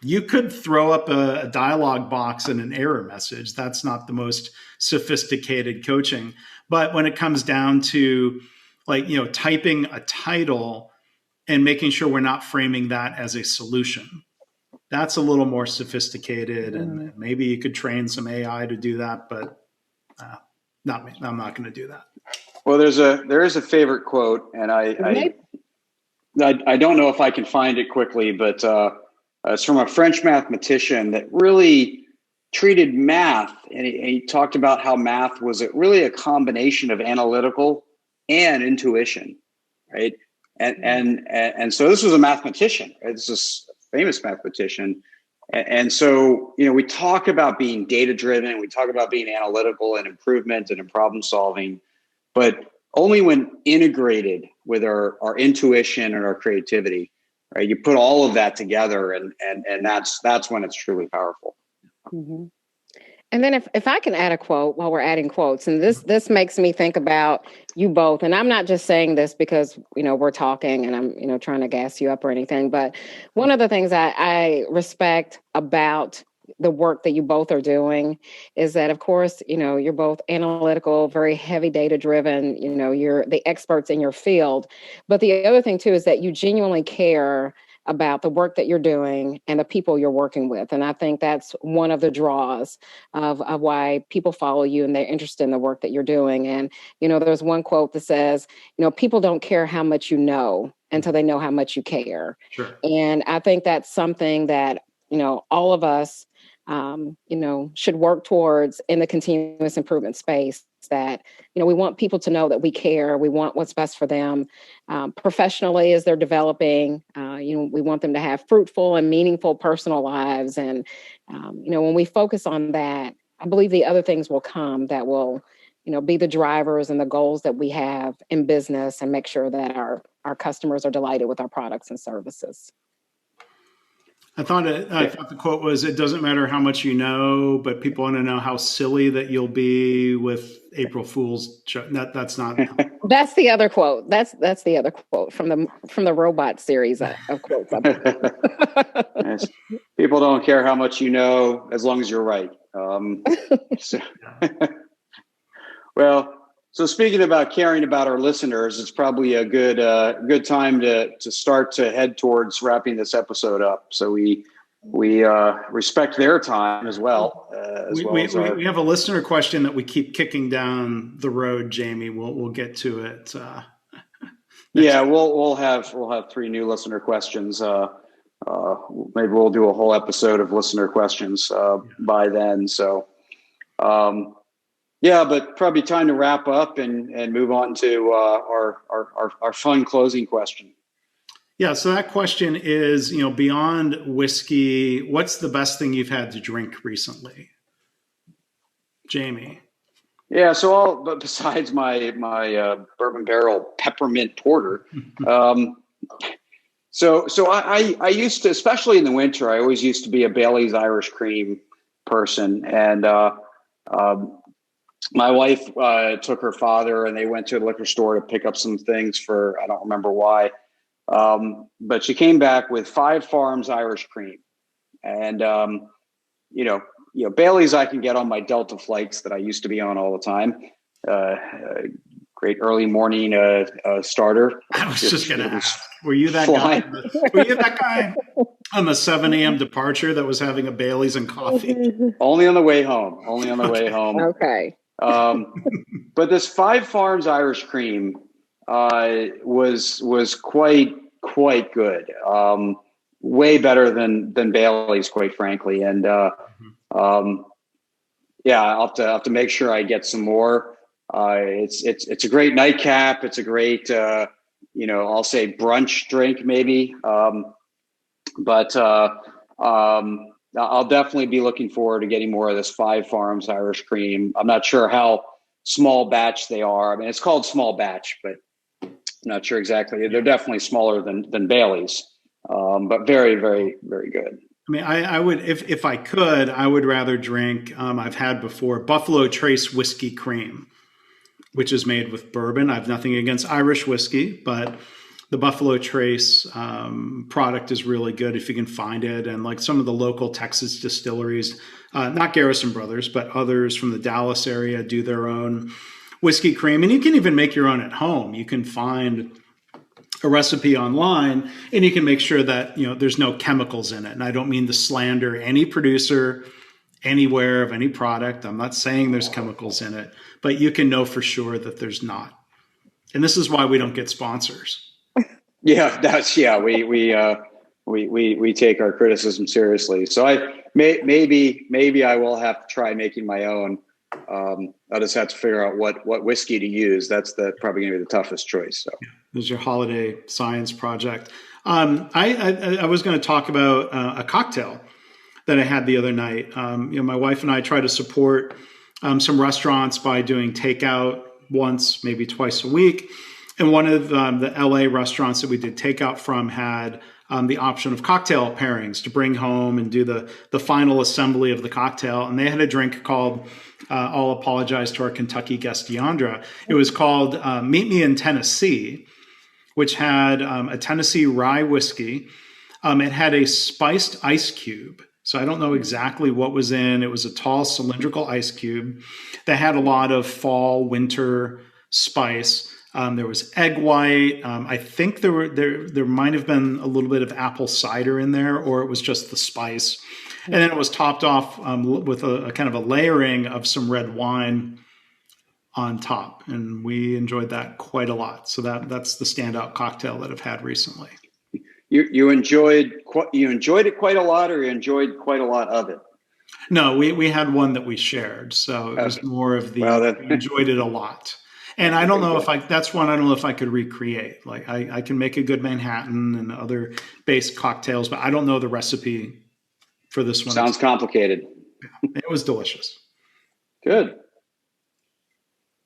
You could throw up a dialog box and an error message. That's not the most sophisticated coaching. But when it comes down to typing a title and making sure we're not framing that as a solution, that's a little more sophisticated. And maybe you could train some AI to do that, but not me. I'm not going to do that. Well, there is a favorite quote, and I don't know if I can find it quickly, but it's from a French mathematician that really treated math, and he talked about how math was really a combination of analytical and intuition, right? And so this was a mathematician, right? This is a famous mathematician, and so we talk about being data driven, we talk about being analytical and improvement and in problem solving, but only when integrated with our intuition and our creativity. Right, you put all of that together, and that's when it's truly powerful. Mm-hmm. And then if I can add a quote while we're adding quotes, and this makes me think about you both, and I'm not just saying this because we're talking and I'm trying to gas you up or anything, but one of the things I respect about the work that you both are doing is that, of course, you're both analytical, very heavy data driven, you're the experts in your field. But the other thing too is that you genuinely care about the work that you're doing and the people you're working with. And I think that's one of the draws of why people follow you and they're interested in the work that you're doing. And, there's one quote that says, people don't care how much you know until they know how much you care. Sure. And I think that's something that, all of us should work towards in the continuous improvement space. That, we want people to know that we care. We want what's best for them professionally as they're developing. We want them to have fruitful and meaningful personal lives. And, when we focus on that, I believe the other things will come that will, be the drivers and the goals that we have in business and make sure that our customers are delighted with our products and services. I thought the quote was, "It doesn't matter how much you know, but people want to know how silly that you'll be with April Fool's." That's not. That's the other quote. That's the other quote from the robot series of quotes. Yes. People don't care how much you know as long as you're right. Well, so speaking about caring about our listeners, it's probably a good time to start to head towards wrapping this episode up. So we respect their time as well. We have a listener question that we keep kicking down the road, Jamie. We'll get to it. Yeah, we'll have 3 new listener questions. Maybe we'll do a whole episode of listener questions by then. So. Yeah, but probably time to wrap up and move on to our fun closing question. Yeah, so that question is, beyond whiskey, what's the best thing you've had to drink recently, Jamie? Yeah, but besides my bourbon barrel peppermint porter, so I used to, especially in the winter, I always used to be a Bailey's Irish Cream person, and my wife took her father and they went to a liquor store to pick up some things for, I don't remember why. But she came back with 5 Farms Irish Cream. And, Bailey's I can get on my Delta flights that I used to be on all the time. Great early morning starter. I was just going to ask, were you that guy? Were you that guy on the 7 a.m. departure that was having a Bailey's and coffee? Only on the way home. Okay. But this 5 Farms Irish Cream was quite good. Way better than Bailey's, quite frankly. And I'll have to make sure I get some more. It's a great nightcap. It's a great I'll say brunch drink maybe. But I'll definitely be looking forward to getting more of this 5 Farms Irish Cream. I'm not sure how small batch they are. I mean, it's called small batch, but I'm not sure exactly. They're definitely smaller than Bailey's, but very, very, very good. I mean, I would, if I could, I would rather drink, I've had before, Buffalo Trace Whiskey Cream, which is made with bourbon. I have nothing against Irish whiskey, but the Buffalo Trace product is really good if you can find it. And like some of the local Texas distilleries, not Garrison Brothers, but others from the Dallas area do their own whiskey cream. And you can even make your own at home. You can find a recipe online and you can make sure that, there's no chemicals in it. And I don't mean to slander any producer anywhere of any product. I'm not saying there's chemicals in it, but you can know for sure that there's not. And this is why we don't get sponsors. Yeah, we take our criticism seriously. So maybe I will have to try making my own. I'll just have to figure out what whiskey to use. That's probably going to be the toughest choice. So this is your holiday science project. I was going to talk about a cocktail that I had the other night. My wife and I try to support some restaurants by doing takeout once, maybe twice a week. And one of the LA restaurants that we did takeout from had the option of cocktail pairings to bring home and do the final assembly of the cocktail. And they had a drink called, I'll apologize to our Kentucky guest, Deondra. It was called Meet Me in Tennessee, which had a Tennessee rye whiskey. It had a spiced ice cube. So I don't know exactly what was in. It was a tall cylindrical ice cube that had a lot of fall, winter spice. There was egg white. I think there might have been a little bit of apple cider in there, or it was just the spice. And then it was topped off with a kind of a layering of some red wine on top. And we enjoyed that quite a lot. So that's the standout cocktail that I've had recently. You enjoyed it quite a lot, or you enjoyed quite a lot of it? No, we had one that we shared, so it was more of the we enjoyed it a lot. And I don't know if that's one I don't know if I could recreate. Like I can make a good Manhattan and other base cocktails, but I don't know the recipe for this one. Sounds complicated. Yeah, it was delicious. Good.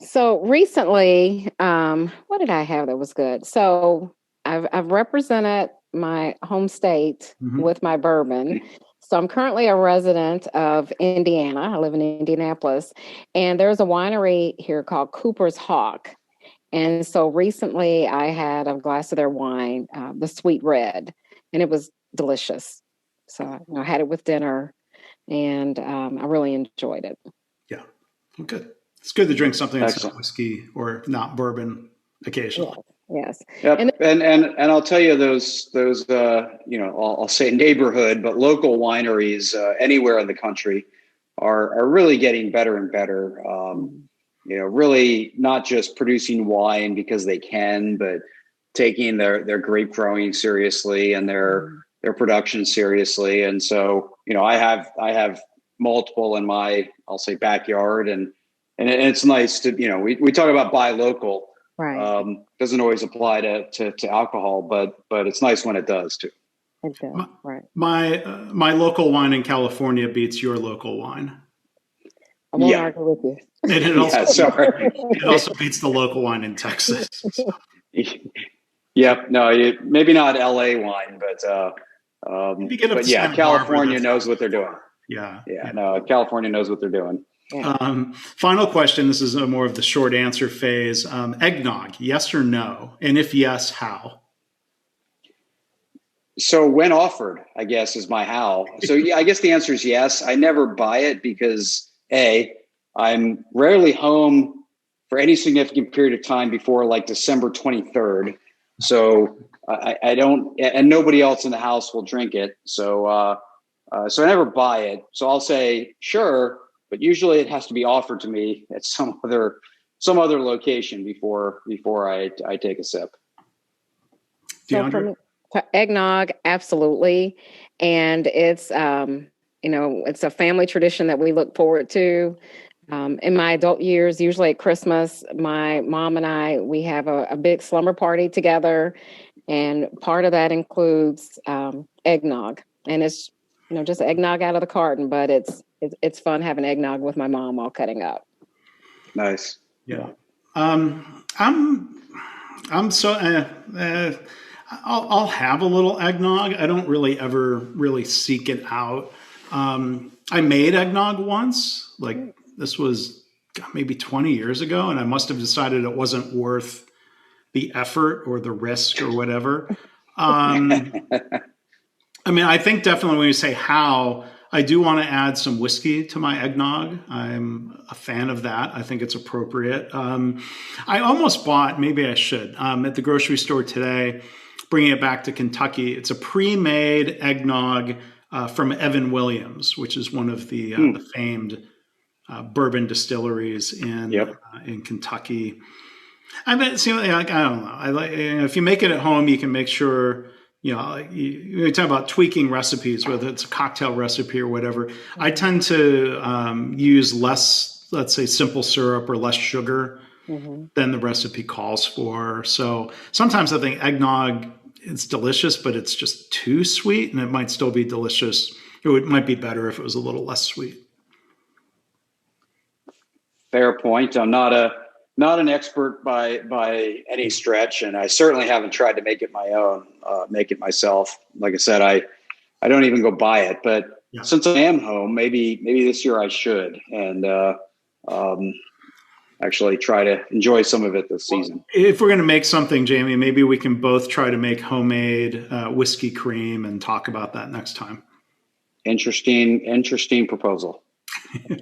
So recently, what did I have that was good? So I've represented my home state with my bourbon. So I'm currently a resident of Indiana. I live in Indianapolis, and there's a winery here called Cooper's Hawk. And so recently I had a glass of their wine, the Sweet Red, and it was delicious. So I had it with dinner, and I really enjoyed it. Yeah, good. It's good to drink something that's not whiskey or not bourbon occasionally. Yes. Yep. And I'll tell you those I'll say neighborhood, but local wineries anywhere in the country are really getting better and better. Really not just producing wine because they can, but taking their grape growing seriously and their production seriously. And so, I have multiple in my, I'll say, backyard, and it's nice to, we talk about buy local. Right. Doesn't always apply to alcohol, but it's nice when it does too. It does. Right. My local wine in California beats your local wine. I won't argue with you. And it also beats the local wine in Texas. So. Yep. No, maybe not LA wine, but California knows what they're doing. Yeah. No, California knows what they're doing. Yeah. Final question. This is more of the short answer phase. Eggnog, yes or no? And if yes, how? So when offered, I guess, is my how. So I guess the answer is yes. I never buy it because I'm rarely home for any significant period of time before like December 23rd. So I don't, and nobody else in the house will drink it. So I never buy it. So I'll say, sure. But usually it has to be offered to me at some other location before I take a sip. Deondra? So eggnog, absolutely, and it's it's a family tradition that we look forward to. In my adult years, usually at Christmas, my mom and we have a big slumber party together, and part of that includes eggnog, and it's just eggnog out of the carton, but it's fun having eggnog with my mom while cutting up. Nice. Yeah. I'm so I'll have a little eggnog. I don't really ever really seek it out. I made eggnog once, like this was maybe 20 years ago, and I must have decided it wasn't worth the effort or the risk or whatever. I think definitely when you say how, I do want to add some whiskey to my eggnog. I'm a fan of that. I think it's appropriate. I almost bought, maybe I should, at the grocery store today, bringing it back to Kentucky. It's a pre-made eggnog from Evan Williams, which is one of the famed bourbon distilleries in Kentucky. I don't know. If you make it at home, you can make sure. You talk about tweaking recipes, whether it's a cocktail recipe or whatever. I tend to use less, let's say, simple syrup or less sugar than the recipe calls for. So sometimes I think eggnog is delicious, but it's just too sweet, and it might still be delicious. It might be better if it was a little less sweet. Fair point. I'm not an expert by any stretch, and I certainly haven't tried to make it my own, make it myself. Like I said, I don't even go buy it, but since I am home, maybe this year I should, and actually try to enjoy some of it this season. If we're going to make something, Jamie, maybe we can both try to make homemade whiskey cream and talk about that next time. Interesting proposal.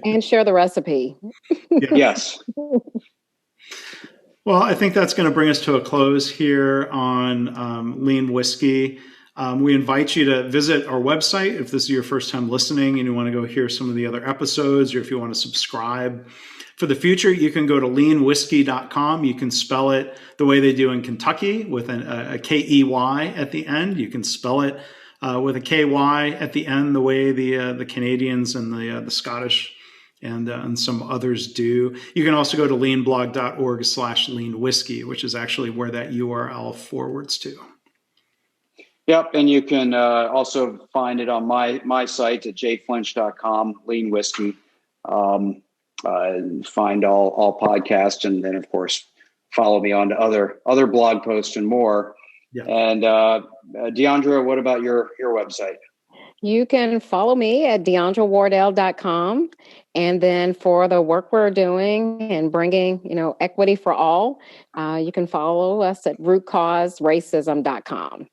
And share the recipe. Yes. Well, I think that's going to bring us to a close here on Lean Whiskey. We invite you to visit our website if this is your first time listening and you want to go hear some of the other episodes, or if you want to subscribe. For the future, you can go to leanwhiskey.com. You can spell it the way they do in Kentucky with a K-E-Y at the end. You can spell it with a KY at the end, the way the Canadians and the Scottish and some others do. You can also go to leanblog.org/lean whiskey, which is actually where that URL forwards to. Yep, and you can also find it on my site at jflinch.com, Lean Whiskey. Find all podcasts, and then of course follow me on to other blog posts and more. Yeah. And Deondra, what about your website? You can follow me at deondrawardelle.com. And then for the work we're doing and bringing, equity for all, you can follow us at rootcauseracism.com.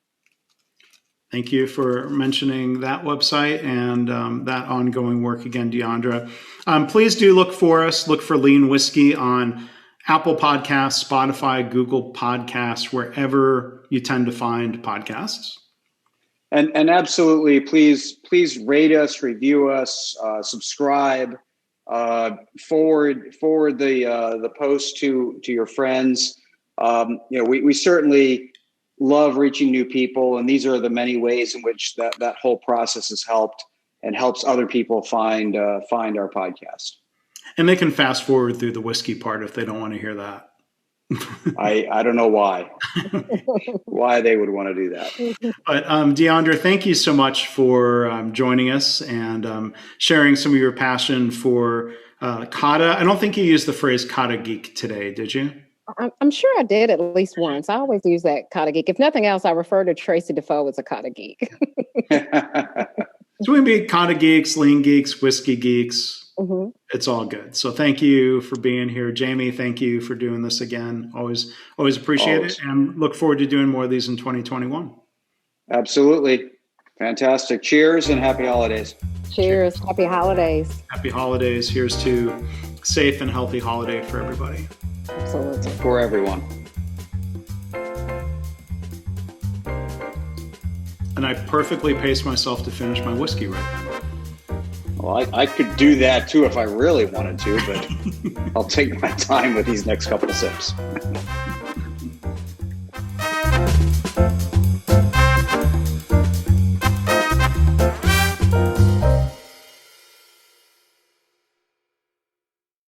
Thank you for mentioning that website and that ongoing work again, Deondra. Please do look for Lean Whiskey on Apple Podcasts, Spotify, Google Podcasts, wherever you tend to find podcasts. And absolutely, please rate us, review us, subscribe, forward the post to your friends. We certainly love reaching new people, and these are the many ways in which that whole process has helped and helps other people find our podcast. And they can fast forward through the whiskey part if they don't want to hear that. I don't know why they would want to do that. But Deondra, thank you so much for joining us and sharing some of your passion for Kata. I don't think you used the phrase Kata geek today, did you? I'm sure I did at least once. I always use that Kata geek. If nothing else, I refer to Tracy Defoe as a Kata geek. So we can be Kata geeks, lean geeks, whiskey geeks. Mm-hmm. It's all good. So thank you for being here. Jamie, thank you for doing this again. Always appreciate it, and look forward to doing more of these in 2021. Absolutely. Fantastic. Cheers and happy holidays. Cheers. Happy holidays. Happy holidays. Here's to safe and healthy holiday for everybody. Absolutely. For everyone. And I perfectly paced myself to finish my whiskey right now. Well, I could do that too if I really wanted to, but I'll take my time with these next couple of sips.